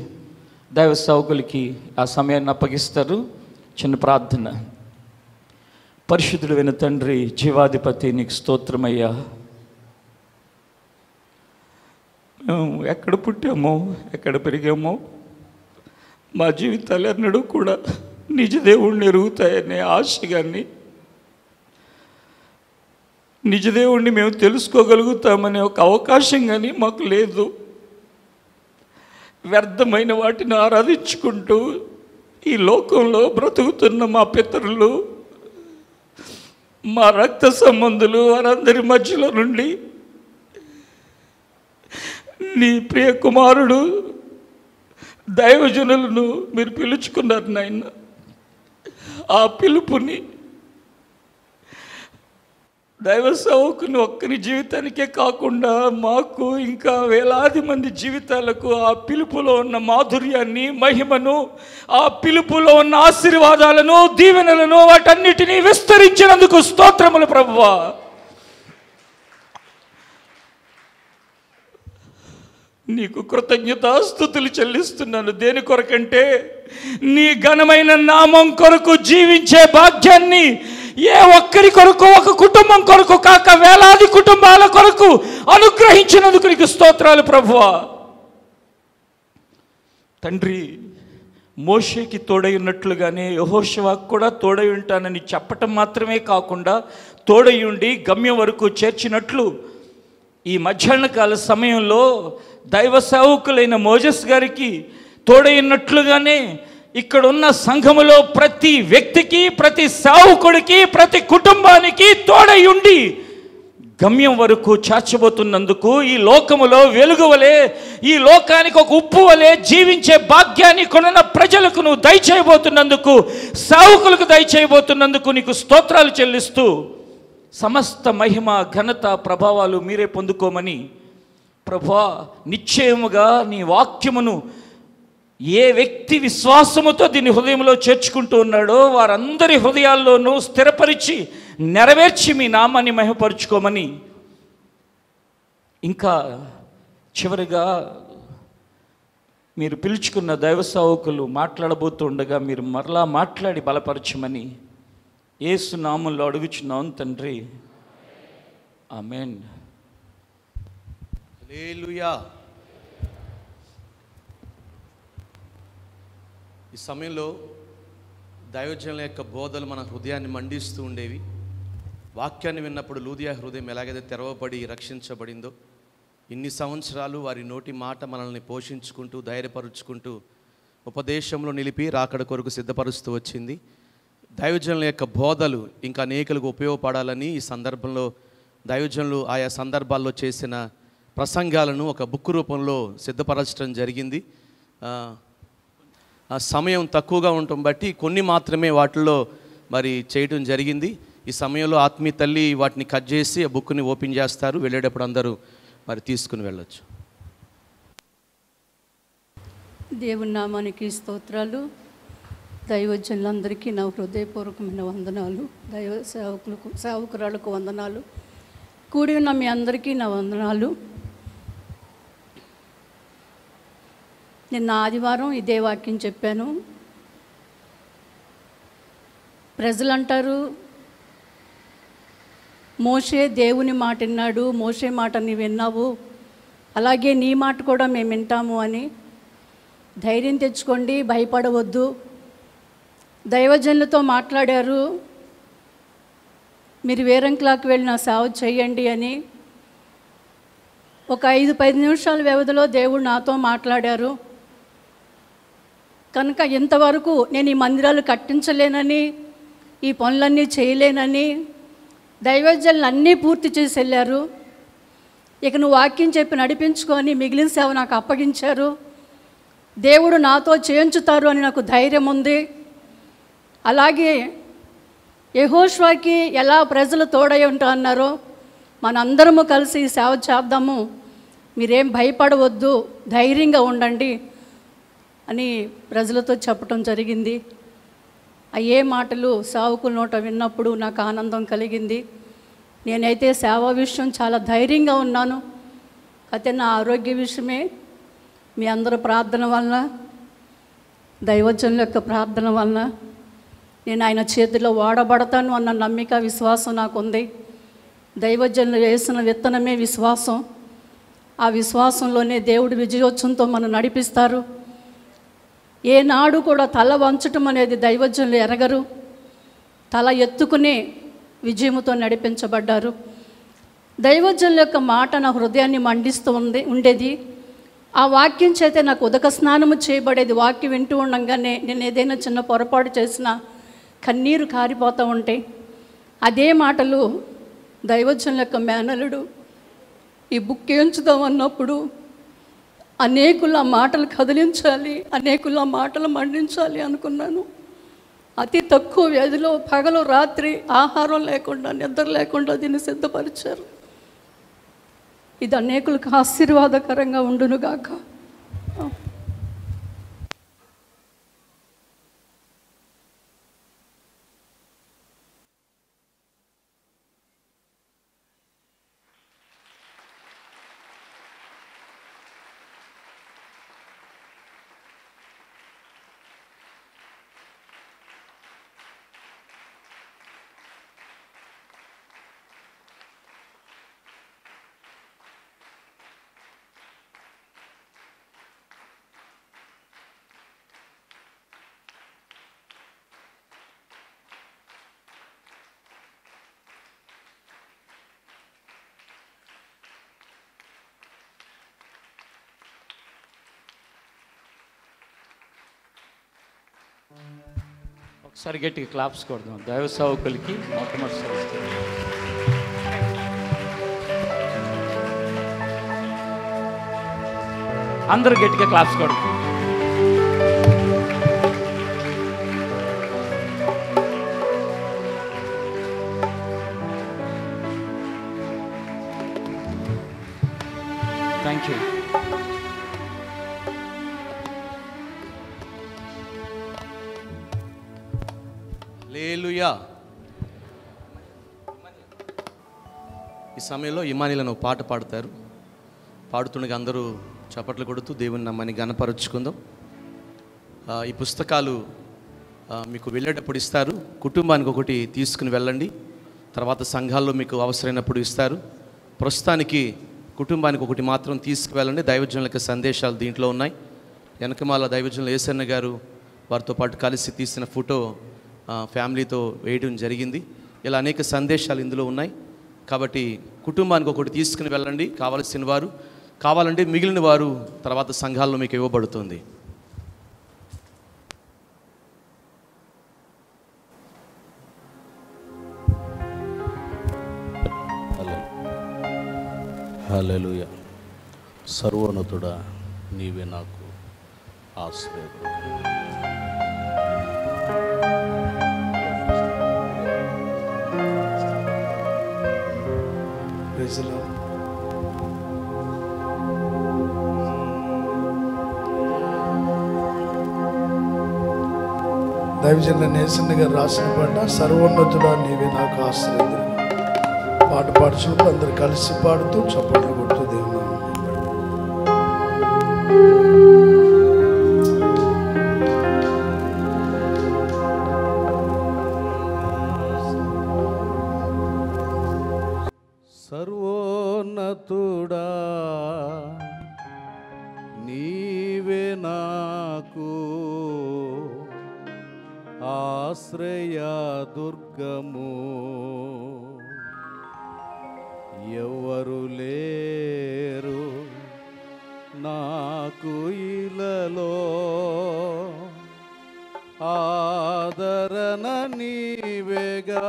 దైవ సేవకులకి ఆ సమయాన్ని అప్పగిస్తారు. చిన్న ప్రార్థన. పరిశుద్ధుడైన తండ్రి, జీవాధిపతి, నీకు స్తోత్రమయ్యా. మేము ఎక్కడ పుట్టామో, ఎక్కడ పెరిగామో, మా జీవితాలు ఎన్నడూ కూడా నిజ దేవుణ్ణి ఎరుగుతాయనే ఆశ కానీ, నిజ దేవుణ్ణి మేము తెలుసుకోగలుగుతామనే ఒక అవకాశం కానీ మాకు లేదు. వ్యర్థమైన వాటిని ఆరాధించుకుంటూ ఈ లోకంలో బ్రతుకుతున్న మా పితరులు, మా రక్త సంబంధులు, వారందరి మధ్యలో నుండి నీ ప్రియ కుమారుడు దైవజనులను మీరు పిలుచుకున్నారు నాయన. ఆ పిలుపుని దైవ సేవకుని ఒక్కరి జీవితానికే కాకుండా మాకు ఇంకా వేలాది మంది జీవితాలకు ఆ పిలుపులో ఉన్న మాధుర్యాన్ని, మహిమను, ఆ పిలుపులో ఉన్న ఆశీర్వాదాలను, దీవెనలను, వాటన్నిటినీ విస్తరించినందుకు స్తోత్రములు ప్రభువా. నీకు కృతజ్ఞతాస్తుతులు చెల్లిస్తున్నాను. దేని కొరకంటే నీ ఘనమైన నామం కొరకు జీవించే భాగ్యాన్ని ఏ ఒక్కరి కొరకు, ఒక కుటుంబం కొరకు కాక వేలాది కుటుంబాల కొరకు అనుగ్రహించినందుకు నీకు స్తోత్రాలు ప్రభువా. తండ్రి, మోషేకి తోడై ఉన్నట్లుగానే యెహోషువకు కూడా తోడై ఉంటానని చెప్పటం మాత్రమే కాకుండా తోడై ఉండి గమ్యం వరకు చేర్చినట్లు ఈ మధ్యాహ్నకాల సమయంలో దైవ సేవకులైన మోజెస్ గారికి తోడై ఉన్నట్లుగానే ఇక్కడ ఉన్న సంఘములో ప్రతి వ్యక్తికి, ప్రతి సేవకుడికి, ప్రతి కుటుంబానికి తోడై ఉండి గమ్యం వరకు చేర్చబోతున్నందుకు, ఈ లోకములో వెలుగు వలె, ఈ లోకానికి ఒక ఉప్పు వలె జీవించే భాగ్యాన్ని కొన్న ప్రజలకు నువ్వు దయచేయబోతున్నందుకు, సేవకులకు దయచేయబోతున్నందుకు నీకు స్తోత్రాలు చెల్లిస్తూ సమస్త మహిమ, ఘనత, ప్రభావాలు మీరే పొందుకోమని ప్రభువా, నిశ్చయముగా నీ వాక్యమును ఏ వ్యక్తి విశ్వాసముతో దీన్ని హృదయంలో చేర్చుకుంటూ ఉన్నాడో వారందరి హృదయాల్లోనూ స్థిరపరిచి నెరవేర్చి మీ నామాన్ని మహిమపరుచుకోమని, ఇంకా చివరిగా మీరు పిలుచుకున్న దైవ సేవకులు మాట్లాడబోతుండగా మీరు మరలా మాట్లాడి బలపరచమని యేసు నామములో అడుగుచున్నాం తండ్రి. ఆమేన్. హల్లెలూయా. ఈ సమయంలో దైవజనుల యొక్క బోధలు మన హృదయాన్ని మండిస్తూ ఉండేవి. వాక్యాన్ని విన్నప్పుడు లూదియా హృదయం ఎలాగైతే తెరవబడి రక్షించబడిందో, ఇన్ని సంవత్సరాలు వారి నోటి మాట మనల్ని పోషించుకుంటూ, ధైర్యపరుచుకుంటూ, ఉపదేశంలో నిలిపి రాకడ కొరకు సిద్ధపరుస్తూ వచ్చింది. దైవజనుల యొక్క బోధలు ఇంకా అనేకులకు ఉపయోగపడాలని ఈ సందర్భంలో దైవజనులు ఆయా సందర్భాల్లో చేసిన ప్రసంగాలను ఒక బుక్ రూపంలో సిద్ధపరచడం జరిగింది. సమయం తక్కువగా ఉండటం బట్టి కొన్ని మాత్రమే వాటిల్లో మరి చేయటం జరిగింది. ఈ సమయంలో ఆత్మీయ తల్లి వాటిని కట్ చేసి ఆ బుక్ని ఓపెన్ చేస్తారు. వెళ్ళేటప్పుడు అందరూ మరి తీసుకుని వెళ్ళొచ్చు. దేవుని నామానికి స్తోత్రాలు. దైవజనులందరికీ నా హృదయపూర్వకమైన వందనాలు. దైవ సేవకురాలకు వందనాలు. కూడి ఉన్న మీ అందరికీ నా వందనాలు. నిన్న ఆదివారం ఇదే వాక్యం చెప్పాను. ప్రజలు అంటారు, మోషే దేవుని మాట విన్నాడు, మోషే మాట నీవు విన్నావు, అలాగే నీ మాట కూడా మేము వింటాము అని. ధైర్యం తెచ్చుకోండి, భయపడవద్దు. దైవజనులతో మాట్లాడారు, మీరు వేరంక్లాకి వెళ్ళి నా సేవ చేయండి అని. ఒక 5-10 నిమిషాల వ్యవధిలో దేవుడు నాతో మాట్లాడారు. కనుక ఇంతవరకు నేను ఈ మందిరాలు కట్టించలేనని, ఈ పనులన్నీ చేయలేనని దైవజనులు అన్నీ పూర్తి చేసి వెళ్ళారు. ఇక నువ్వు వాక్యం చెప్పి నడిపించుకొని మిగిలిన సేవ నాకు అప్పగించారు. దేవుడు నాతో చేయించుతారు అని నాకు ధైర్యం ఉంది. అలాగే యెహోషువకి ఎలా ప్రజలు తోడై ఉంటారన్నారో మనందరము కలిసి సేవ చేద్దాము, మీరేం భయపడవద్దు, ధైర్యంగా ఉండండి అని ప్రజలతో చెప్పటం జరిగింది. అయ్యే మాటలు సేవకుల నోట విన్నప్పుడు నాకు ఆనందం కలిగింది. నేనైతే సేవ విషయం చాలా ధైర్యంగా ఉన్నాను. అయితే నా ఆరోగ్య విషయమే మీ అందరూ ప్రార్థన వలన, దైవజనుల యొక్క ప్రార్థన వలన నేను ఆయన చేతిలో వాడబడతాను అన్న నమ్మిక, విశ్వాసం నాకు ఉంది. దైవజనులు వేసిన విత్తనమే విశ్వాసం. ఆ విశ్వాసంలోనే దేవుడు విజయోత్సవంతో మనం నడిపిస్తారు. ఏనాడు కూడా తల వంచటం అనేది దైవజనులు ఎరగరు. తల ఎత్తుకుని విజయముతో నడిపించబడ్డారు. దైవజనుల యొక్క మాట నా హృదయాన్ని మండిస్తూ ఉండేది. ఆ వాక్యం చేతే నాకు ఉదక స్నానము చేయబడేది. వాక్యం వింటూ ఉండగానే నేను ఏదైనా చిన్న పొరపాటు చేసినా కన్నీరు కారిపోతూ ఉంటే అదే మాటలు దైవజనుల యొక్క మేనలుడు ఈ బుక్ ఎంచుదాం అన్నప్పుడు అనేకుల మాటలు కదిలించాలి, అనేకుల మాటలు మండించాలి అనుకున్నాను. అతి తక్కువ వ్యధిలో పగలు రాత్రి ఆహారం లేకుండా, నిద్ర లేకుండా దీన్ని సిద్ధపరిచారు. ఇది అనేకులకు ఆశీర్వాదకరంగా ఉండునుగాక. ఒకసారి గట్టిగా క్లాప్స్ కొడదాం దైవ సేవకులకి. మొట్టమొదటిసారి అందరూ గట్టిగా క్లాప్స్ కొడదాం. Thank you. హల్లెలూయా. ఈ సమయంలో ఇమానిలను పాట పాడతారు. పాడుతుండగా అందరూ చప్పట్లు కొడుతూ దేవుని నామాన్ని ఘనపరుచుకుందాం. ఈ పుస్తకాలు మీకు వెళ్ళేటప్పుడు ఇస్తారు. కుటుంబానికి ఒకటి తీసుకుని వెళ్ళండి. తర్వాత సంఘాల్లో మీకు అవసరమైనప్పుడు ఇస్తారు. ప్రస్తుతానికి కుటుంబానికి ఒకటి మాత్రం తీసుకువెళ్ళండి. దైవజనుల సందేశాలు దీంట్లో ఉన్నాయి. వెనకమాల దైవజనులు ఏసన్న గారు వారితో పాటు కలిసి తీసిన ఫోటో ఫ్యామిలీతో వేయడం జరిగింది. ఇలా అనేక సందేశాలు ఇందులో ఉన్నాయి. కాబట్టి కుటుంబానికి ఒకటి తీసుకుని వెళ్ళండి. కావలసిన వారు, కావాలంటే మిగిలిన వారు తర్వాత సంఘాల్లో మీకు ఇవ్వబడుతుంది. హల్లెలూయా. సర్వోన్నతుడా, నీవే నాకు ఆశ్రయదుర్గం. దైవజన నేసన్న గారు రాసిన పాట సర్వోన్నతుడా నీవే నాకు ఆశ్రయం. పాట పాడుచున్నప్పుడు అందరు కలిసి పాడుతూ చప్పట్లు కొడుతూ దేవుని సర్వోన్నతుడా నీవే నాకు ఆశ్రయ దుర్గము, ఎవరు లేరు నాకు ఇలలో, ఆదరణ నీవేగా,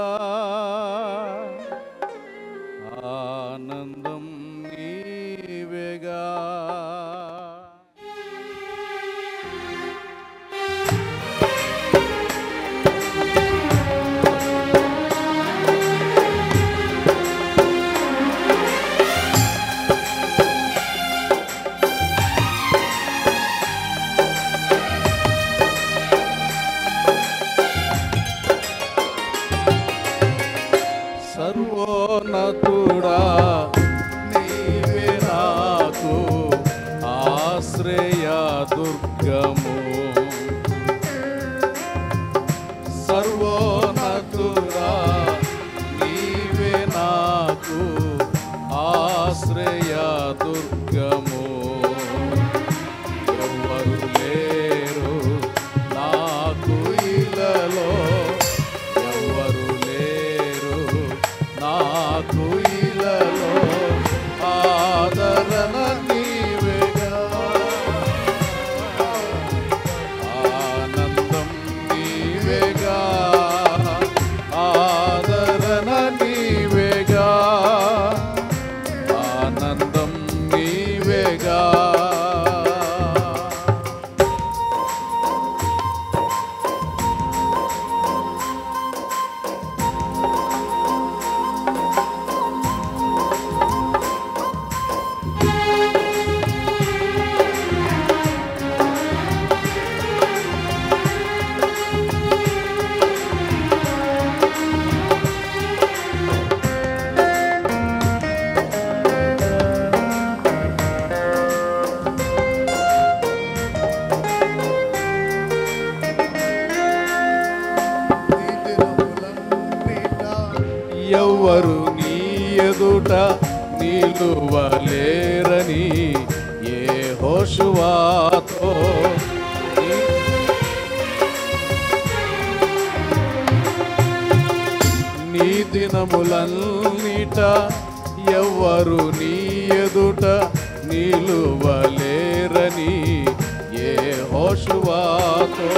ఆనందం నీవేగా. సర్వోన్నతుడా నీవే నాకు ఆశ్రయ దుర్గము, సర్వోన్నతుడా నీవే నాకు ఆశ్రయ దుర్గము, ఎవరు లేరు నాకు ఇలలో, ఎవరు నాకు ఇలలో, ఆదరణ నీవేగా, ఆనందం నీవేగా, ఆదరణ నీవేగా, ఆనందం నీవేగా. ఎవ్వరు నీ ఎదుట నిలువలేరని యెహోషువతో నీ దినములన్నిట ఎవ్వరు నీ ఎదుట నిలువలేరని యెహోషువతో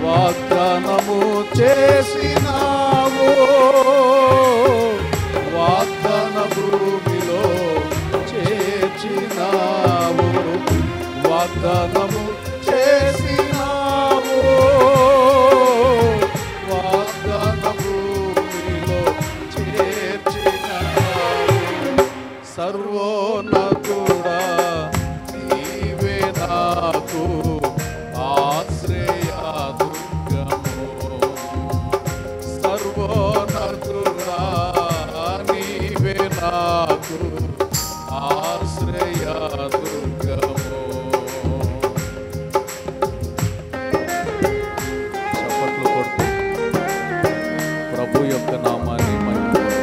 వాగ్దానము చేసినావు, వాగ్దాన భూమిలో చేర్చినావు, వాగ్దానము చేసినావు, వాగ్దాన భూమిలో చేర్చినావు. సర్వోన్నతుడా నీవే నాకు ఆశ్రయ దుర్గము, సర్వోన్నతుడా నీవే నాకు ఆశ్రయ దుర్గము. చప్పట్లు కొడుతూ ప్రభు యొక్క నామాన్ని మహిమపరుస్తూ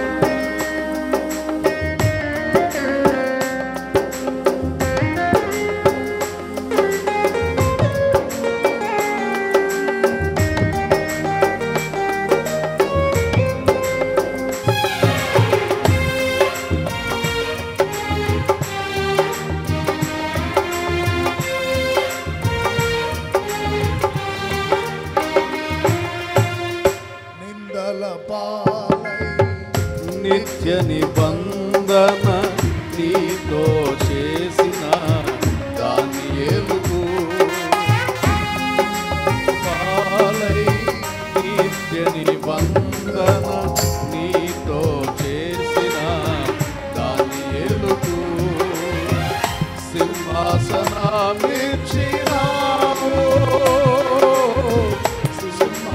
నిత్య నిబంధన నీతో చేసిన దానియేలుకు పాలై, నిత్య నిబంధన నీతో చేసిన దానియేలుకు సింహాసనమిచ్చినావు, సింహాసనమిచ్చినావు,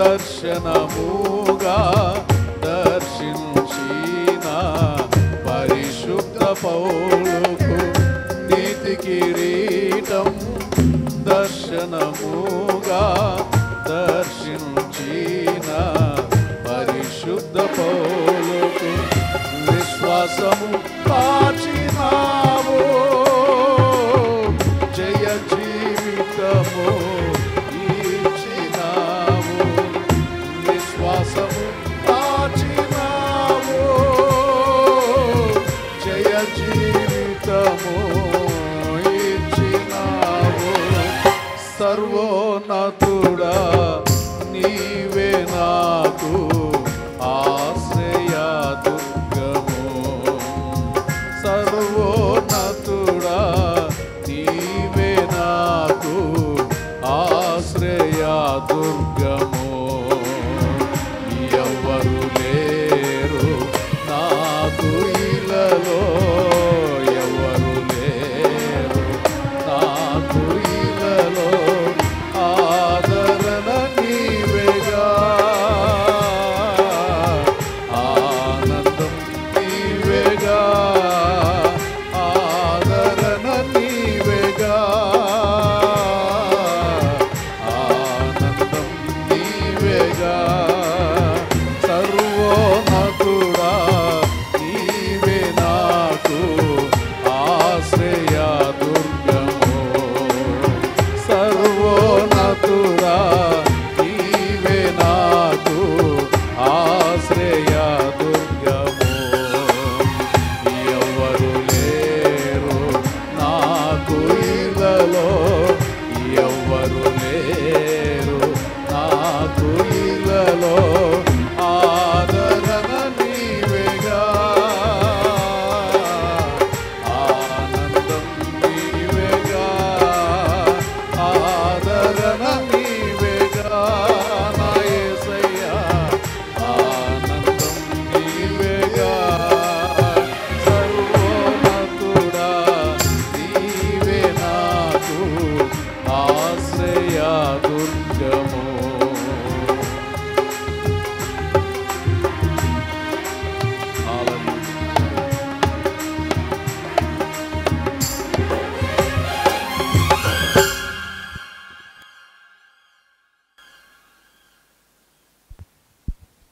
దర్శనముగా దర్శించిన పరిశుద్ధ పౌలుకు నీతి కిరీటం దర్శనముగా దర్శించిన పరిశుద్ధ పౌలుకు విశ్వాసము కాచినావు జయ జీవితము ఇచ్చినావు విశ్వాసము కాచినావు జయ జీవితము ఇచ్చినావు సర్వోన్నతుడా నీవే నాకు ఆశ్రయ దుర్గము సర్వోన్నతుడా నీవే నాకు ఆశ్రయ దుర్గము ఎవరు లేరు నాకు ఇలలో ఎవరు లేరు నాకు ఇలలో ఆదరణ నీవేగా ఆనందం నీవేగా ఆదరణ నీవేగా ఆనందం నీవేగా సర్వోన్నతుడా నీవే నాకు ఆశ్రయ దుర్గము సర్వోన్నతుడా నీవే నాకు ఆశ్రయ దుర్గము ఎవరు లేరు నాకు ఇలలో ఎవరు లేరు నాకు ఇలలో ఆదరణ నీవేగా ఆనందం నీవేగా ఆదరణ నీవేగా నా యేసయ్యా ఆనందం నీవేగా సర్వోన్నతుడా నీవే నాకు ఆశ్రయ దుర్గము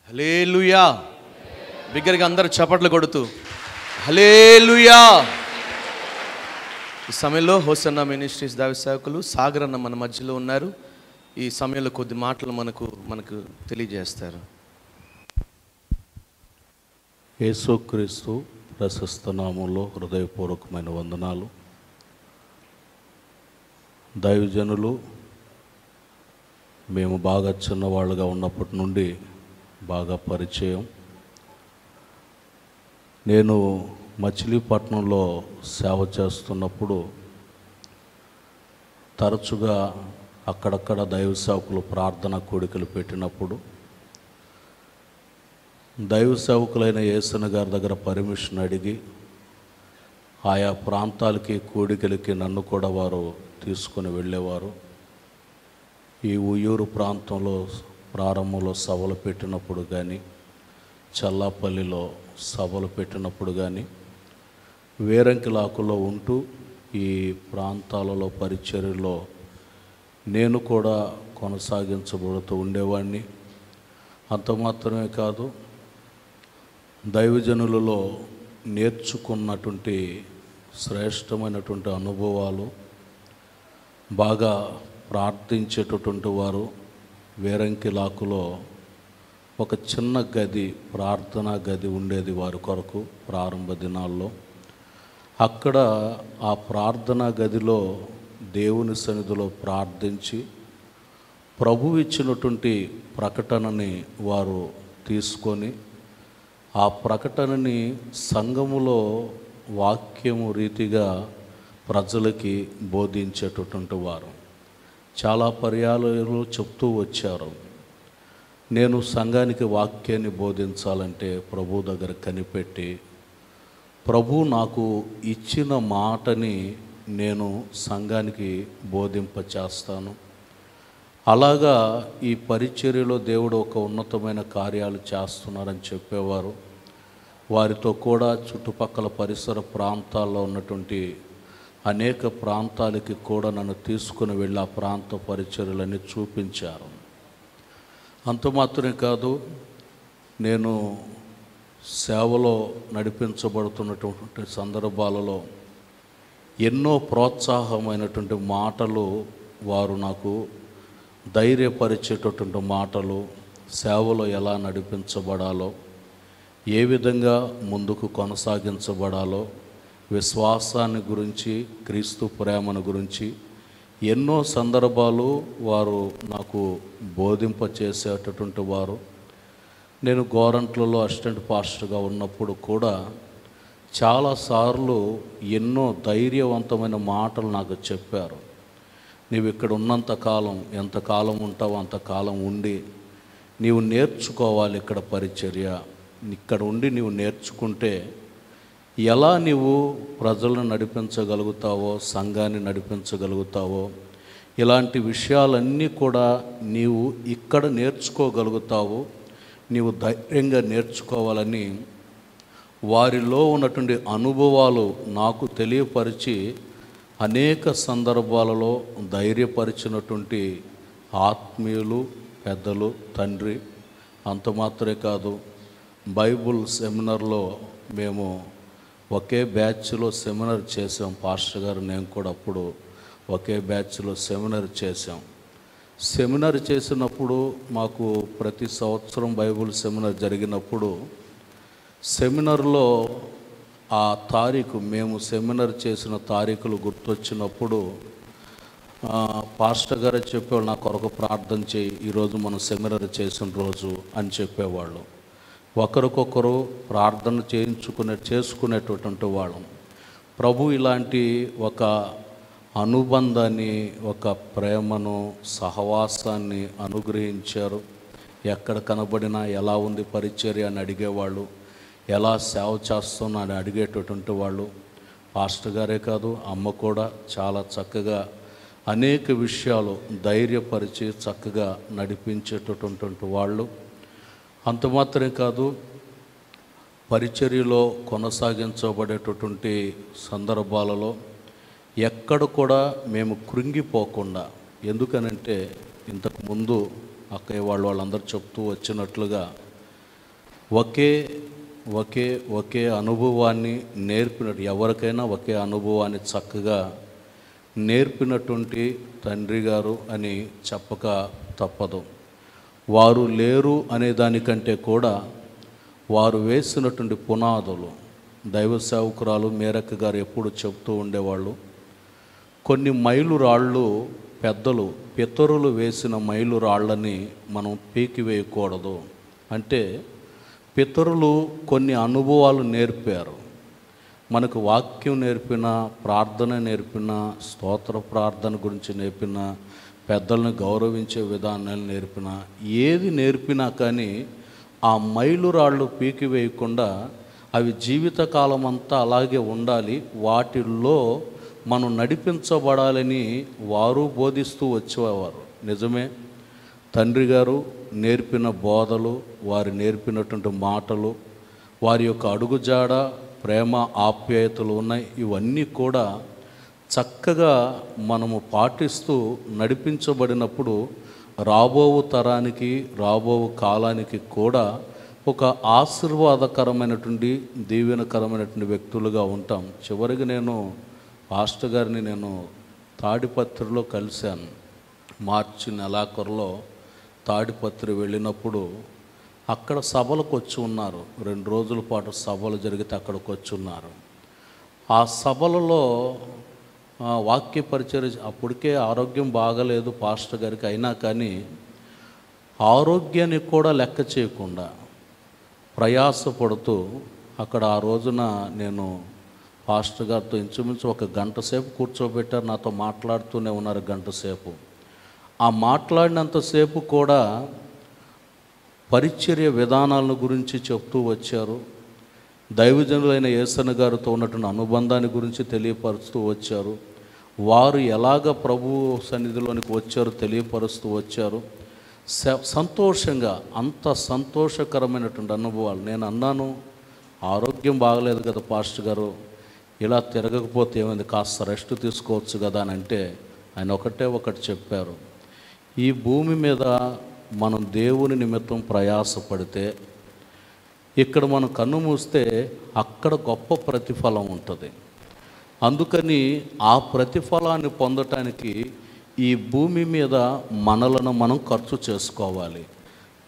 హల్లెలూయా. బిగ్గరగా అందరూ చప్పట్లు కొడుతూ హల్లెలూయా. ఈ సమయంలో హోసన్న మినిస్ట్రీస్ దైవ సేవకులు సాగర్ అన్న మన మధ్యలో ఉన్నారు. ఈ సమయంలో కొద్ది మాటలు మనకు తెలియజేస్తారు. యేసుక్రీస్తు ప్రశస్త నామంలో హృదయపూర్వకమైన వందనాలు. దైవజనులు మేము బాగా చిన్నవాళ్ళుగా ఉన్నప్పటి నుండి బాగా పరిచయం. నేను మచిలీపట్నంలో సేవ చేస్తున్నప్పుడు తరచుగా అక్కడక్కడ దైవ సేవకులు ప్రార్థన కోడికలు పెట్టినప్పుడు దైవ సేవకులైన యేసన్న గారి దగ్గర పర్మిషన్ అడిగి ఆయా ప్రాంతాలకి కోడికలకి నన్ను కూడా వారు తీసుకొని వెళ్ళేవారు. ఈ ఉయ్యూరు ప్రాంతంలో ప్రారంభంలో సభలు పెట్టినప్పుడు కానీ, చల్లాపల్లిలో సభలు పెట్టినప్పుడు కానీ, వేరంకిలాకులో ఉంటూ ఈ ప్రాంతాలలో పరిచర్యలో నేను కూడా కొనసాగించబడుతూ ఉండేవాడిని. అంత మాత్రమే కాదు, దైవజనులలో నేర్చుకున్నటువంటి శ్రేష్టమైనటువంటి అనుభవాలు, బాగా ప్రార్థించేటటువంటి వారు. వేరంకిలాకులో ఒక చిన్న గది, ప్రార్థనా గది ఉండేది వారి కొరకు ప్రారంభ దినాల్లో. అక్కడ ఆ ప్రార్థనా గదిలో దేవుని సన్నిధిలో ప్రార్థించి ప్రభు ఇచ్చినటువంటి ప్రకటనని వారు తీసుకొని ఆ ప్రకటనని సంఘములో వాక్యము రీతిగా ప్రజలకి బోధించేటటువంటి వారు. చాలా పర్యాయాలు చెప్తూ వచ్చారు, నేను సంఘానికి వాక్యాన్ని బోధించాలంటే ప్రభు దగ్గర కనిపెట్టి ప్రభు నాకు ఇచ్చిన మాటని నేను సంఘానికి బోధింపచేస్తాను. అలాగా ఈ పరిచర్యలో దేవుడు ఒక ఉన్నతమైన కార్యాలు చేస్తున్నారని చెప్పేవారు. వారితో కూడా చుట్టుపక్కల పరిసర ప్రాంతాల్లో ఉన్నటువంటి అనేక ప్రాంతాలకి కూడా నన్ను తీసుకుని వెళ్ళి ఆ ప్రాంత పరిచర్యలన్నీ చూపించారు. అంత మాత్రమే కాదు, నేను సేవలో నడిపించబడుతున్నటువంటి సందర్భాలలో ఎన్నో ప్రోత్సాహమైనటువంటి మాటలు వారు నాకు ధైర్యపరిచేటటువంటి మాటలు, సేవలో ఎలా నడిపించబడాలో, ఏ విధంగా ముందుకు కొనసాగించబడాలో, విశ్వాసాన్ని గురించి, క్రీస్తు ప్రేమను గురించి ఎన్నో సందర్భాలు వారు నాకు బోధింపచేసేటటువంటి వారు. నేను గోరంట్లలో అసిస్టెంట్ పాస్టర్గా ఉన్నప్పుడు కూడా చాలాసార్లు ఎన్నో ధైర్యవంతమైన మాటలు నాకు చెప్పారు. నీవు ఇక్కడ ఉన్నంతకాలం, ఎంతకాలం ఉంటావో అంతకాలం ఉండి నీవు నేర్చుకోవాలి ఇక్కడ పరిచర్య. ఇక్కడ ఉండి నీవు నేర్చుకుంటే ఎలా నీవు ప్రజలను నడిపించగలుగుతావో, సంఘాన్ని నడిపించగలుగుతావో, ఇలాంటి విషయాలన్నీ కూడా నీవు ఇక్కడ నేర్చుకోగలుగుతావు. నీవు ధైర్యంగా నేర్చుకోవాలని వారిలో ఉన్నటువంటి అనుభవాలు నాకు తెలియపరిచి అనేక సందర్భాలలో ధైర్యపరిచినటువంటి ఆత్మీయులు, పెద్దలు, తండ్రి. అంత మాత్రమే కాదు, బైబుల్ సెమినార్లో మేము ఒకే బ్యాచ్లో సెమినార్ చేసాం. పాస్టర్ గారు, నేను కూడా అప్పుడు ఒకే బ్యాచ్లో సెమినార్ చేసాం. సెమినార్ చేసినప్పుడు మాకు ప్రతి సంవత్సరం బైబుల్ సెమినార్ జరిగినప్పుడు సెమినార్లో ఆ తారీఖు, మేము సెమినార్ చేసిన తారీఖులు గుర్తొచ్చినప్పుడు పాస్టర్ గారు చెప్పేవాళ్ళు, నా కొరకు ప్రార్థన చేయి, ఈరోజు మనం సెమినార్ చేసిన రోజు అని చెప్పేవాళ్ళు. ఒకరికొకరు ప్రార్థన చేసుకునేటటువంటి వాళ్ళం. ప్రభు ఇలాంటి ఒక అనుబంధాన్ని, ఒక ప్రేమను, సహవాసాన్ని అనుగ్రహించారు. ఎక్కడ కనబడినా ఎలా ఉంది పరిచర్య అని అడిగేవాళ్ళు, ఎలా సేవ చేస్తున్నా అని అడిగేటటువంటి వాళ్ళు. పాస్టర్ గారే కాదు, అమ్మ కూడా చాలా చక్కగా అనేక విషయాలు ధైర్యపరిచి చక్కగా నడిపించేటటువంటి వాళ్ళు. అంత మాత్రమే కాదు, పరిచర్యలో కొనసాగించబడేటటువంటి సందర్భాలలో ఎక్కడ కూడా మేము కృంగిపోకుండా, ఎందుకనంటే ఇంతకుముందు అక్కయ్య వాళ్ళందరూ చెప్తూ వచ్చినట్లుగా ఒకే అనుభవాన్ని నేర్పినట్టు, ఎవరికైనా ఒకే అనుభవాన్ని చక్కగా నేర్పినటువంటి తండ్రి గారు అని చెప్పక తప్పదు. వారు లేరు అనే దానికంటే కూడా వారు వేసినటువంటి పునాదులు, దైవ సేవకురాలు మేరక్క గారు ఎప్పుడు చెప్తూ ఉండేవాళ్ళు, కొన్ని మైలురాళ్ళు పెద్దలు, పితరులు వేసిన మైలురాళ్ళని మనం పీకివేయకూడదు. అంటే పితరులు కొన్ని అనుభవాలు నేర్పారు, మనకు వాక్యం నేర్పిన, ప్రార్థన నేర్పిన, స్తోత్ర ప్రార్థన గురించి నేర్పిన, పెద్దలను గౌరవించే విధానాలు నేర్పిన, ఏది నేర్పినా కానీ ఆ మైలురాళ్ళు పీకివేయకుండా అవి జీవితకాలం అంతా అలాగే ఉండాలి, వాటిల్లో మనం నడిపించబడాలని వారు బోధిస్తూ వచ్చేవారు. నిజమే, తండ్రి గారు నేర్పిన బోధలు, వారు నేర్పినటువంటి మాటలు, వారి యొక్క అడుగుజాడ, ప్రేమ, ఆప్యాయతలు ఉన్నాయి. ఇవన్నీ కూడా చక్కగా మనము పాటిస్తూ నడిపించబడినప్పుడు రాబో తరానికి, రాబో కాలానికి కూడా ఒక ఆశీర్వాదకరమైనటువంటి, దీవెనకరమైనటువంటి వ్యక్తులుగా ఉంటాం. చివరికి నేను పాస్టర్ గారిని తాడిపత్రిలో కలిశాను. మార్చి నెలాఖరులో తాడిపత్రి వెళ్ళినప్పుడు అక్కడ సభలకు వచ్చి ఉన్నారు. 2 రోజుల పాటు సభలు జరిగితే అక్కడికి వచ్చి ఉన్నారు. ఆ సభలలో వాక్య పరిచర్య, అప్పటికే ఆరోగ్యం బాగలేదు పాస్టర్ గారికి, అయినా కానీ ఆరోగ్యాన్ని కూడా లెక్క చేయకుండా ప్రయాసపడుతూ అక్కడ ఆ రోజున నేను పాస్టర్ గారితో ఇంచుమించు 1 గంట సేపు కూర్చోబెట్టారు. నాతో మాట్లాడుతూనే ఉన్నారు 1 గంట సేపు. ఆ మాట్లాడినంతసేపు కూడా పరిచర్య విధానాలను గురించి చెప్తూ వచ్చారు. దైవజనులైన యేసన్న గారితో ఉన్నటువంటి అనుబంధాన్ని గురించి తెలియపరుస్తూ వచ్చారు. వారు ఎలాగ ప్రభు సన్నిధిలోనికి వచ్చారో తెలియపరుస్తూ వచ్చారు. సంతోషంగా, అంత సంతోషకరమైనటువంటి అనుభవాలు. నేను అన్నాను, ఆరోగ్యం బాగలేదు కదా పాస్టర్ గారు, ఇలా తిరగకపోతే ఏమైంది, కాస్త రెస్ట్ తీసుకోవచ్చు కదా అని అంటే ఆయన ఒకటి చెప్పారు. ఈ భూమి మీద మనం దేవుని నిమిత్తం ప్రయాసపడితే ఇక్కడ మనం కన్ను మూస్తే అక్కడ గొప్ప ప్రతిఫలం ఉంటుంది. అందుకని ఆ ప్రతిఫలాన్ని పొందటానికి ఈ భూమి మీద మనలను మనం ఖర్చు చేసుకోవాలి.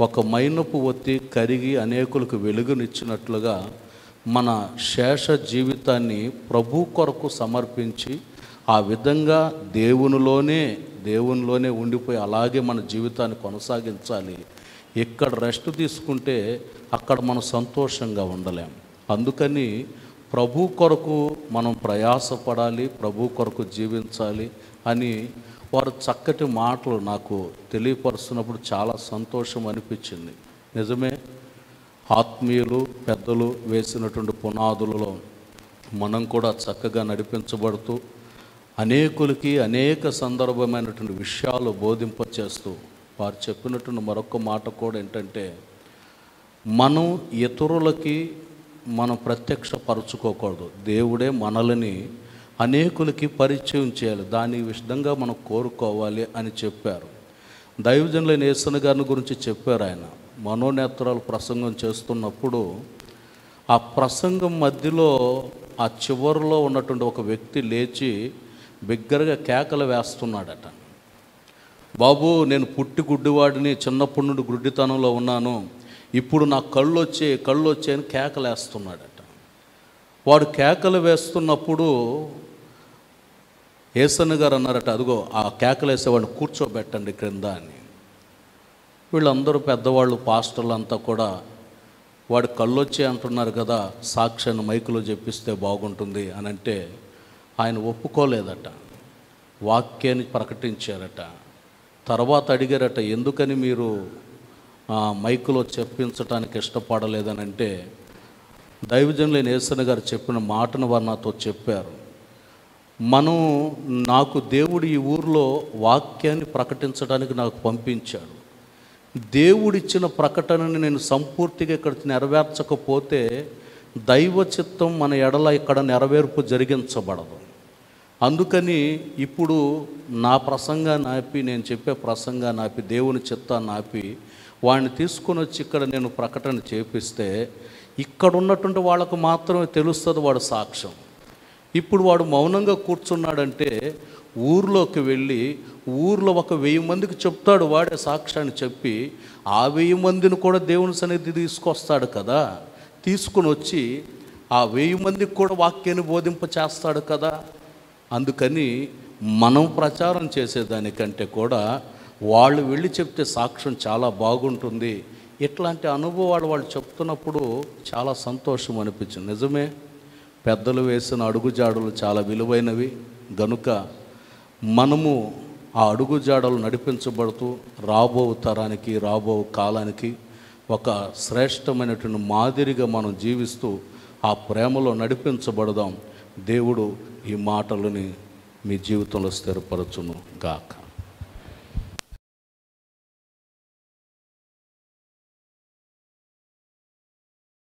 ఒక మైనపు ఒత్తి కరిగి అనేకులకు వెలుగునిచ్చినట్లుగా మన శేష జీవితాన్ని ప్రభు కొరకు సమర్పించి ఆ విధంగా దేవునిలోనే ఉండిపోయి అలాగే మన జీవితాన్ని కొనసాగించాలి. ఇక్కడ రెస్ట్ తీసుకుంటే అక్కడ మనం సంతోషంగా ఉండలేం. అందుకని ప్రభు కొరకు మనం ప్రయాసపడాలి, ప్రభు కొరకు జీవించాలి అని వారు చక్కటి మాటలు నాకు తెలియపరుస్తున్నప్పుడు చాలా సంతోషం అనిపించింది. నిజమే, ఆత్మీయులు పెద్దలు వేసినటువంటి పునాదులలో మనం కూడా చక్కగా నడిపించబడుతూ అనేకులకి అనేక సందర్భమైనటువంటి విషయాలు బోధింపచేస్తూ వారు చెప్పినటువంటి మరొక మాట కూడా ఏంటంటే, మనం ఇతరులకి మనం ప్రత్యక్షపరచుకోకూడదు, దేవుడే మనల్ని అనేకులకి పరిచయం చేయాలి, దాని విధంగా మనం కోరుకోవాలి అని చెప్పారు. దైవజనులైన యేసన్న గారిని గురించి చెప్పారు. ఆయన మనోనేత్రాలు ప్రసంగం చేస్తున్నప్పుడు ఆ ప్రసంగం మధ్యలో ఆ చివరిలో ఉన్నటువంటి ఒక వ్యక్తి లేచి బిగ్గరగా కేకలు వేస్తున్నాడట. బాబు, నేను పుట్టి గుడ్డివాడిని, చిన్నప్పటి నుండి గుడ్డితనంలో ఉన్నాను, ఇప్పుడు నా కళ్ళు వచ్చాయని కేకలు వేస్తున్నాడట. వాడు కేకలు వేస్తున్నప్పుడు యేసన్న గారు అన్నారట, అదిగో ఆ కేకలు వేసేవాడిని కూర్చోబెట్టండి క్రింద అని. వీళ్ళందరూ పెద్దవాళ్ళు, పాస్టర్లు అంతా కూడా వాడు కళ్ళు వచ్చే అంటున్నారు కదా, సాక్ష్యాన్ని మైకులో చెప్పిస్తే బాగుంటుంది అని అంటే ఆయన ఒప్పుకోలేదట, వాక్యాన్ని ప్రకటించారట. తర్వాత అడిగారట, ఎందుకని మీరు మైకులో చెప్పించడానికి ఇష్టపడలేదని అంటే, దైవజనులైన యేసన్న గారు చెప్పిన మాటను వారు నాతో చెప్పారు. నాకు దేవుడు ఈ ఊరిలో వాక్యాన్ని ప్రకటించడానికి నాకు పంపించాడు. దేవుడిచ్చిన ప్రకటనని నేను సంపూర్తిగా ఇక్కడ నెరవేర్చకపోతే దైవ చిత్తం మన ఎడల ఇక్కడ నెరవేర్పు జరిగించబడదు. అందుకని ఇప్పుడు నా ప్రసంగాన్ని ఆపి, నేను చెప్పే ప్రసంగాన్ని ఆపి, దేవుని చిత్తాన్ని ఆపి వాడిని తీసుకొని వచ్చి ఇక్కడ నేను ప్రకటన చేపిస్తే ఇక్కడ ఉన్నటువంటి వాళ్ళకు మాత్రమే తెలుస్తుంది వాడు సాక్ష్యం. ఇప్పుడు వాడు మౌనంగా కూర్చున్నాడంటే ఊర్లోకి వెళ్ళి ఊర్లో 1000 మందికి చెప్తాడు, వాడే సాక్ష్యాన్ని చెప్పి ఆ 1000 మందిని కూడా దేవుని సన్నిధి తీసుకొస్తాడు కదా, తీసుకుని వచ్చి ఆ 1000 మందికి కూడా వాక్యాన్ని బోధింప చేస్తాడు కదా. అందుకని మనం ప్రచారం చేసేదానికంటే కూడా వాళ్ళు వెళ్ళి చెప్తే సాక్ష్యం చాలా బాగుంటుంది. ఇట్లాంటి అనుభవాలు వాళ్ళు చెప్తున్నప్పుడు చాలా సంతోషం అనిపించింది. నిజమే, పెద్దలు వేసిన అడుగుజాడలు చాలా విలువైనవి. గనుక మనము ఆ అడుగుజాడలు నడిపించబడుతూ రాబో తరానికి, రాబో కాలానికి ఒక శ్రేష్టమైనటువంటి మాదిరిగా మనం జీవిస్తూ ఆ ప్రేమలో నడిపించబడదాం. దేవుడు ఈ మాటలని మీ జీవితంలో స్థిరపరచును గాక.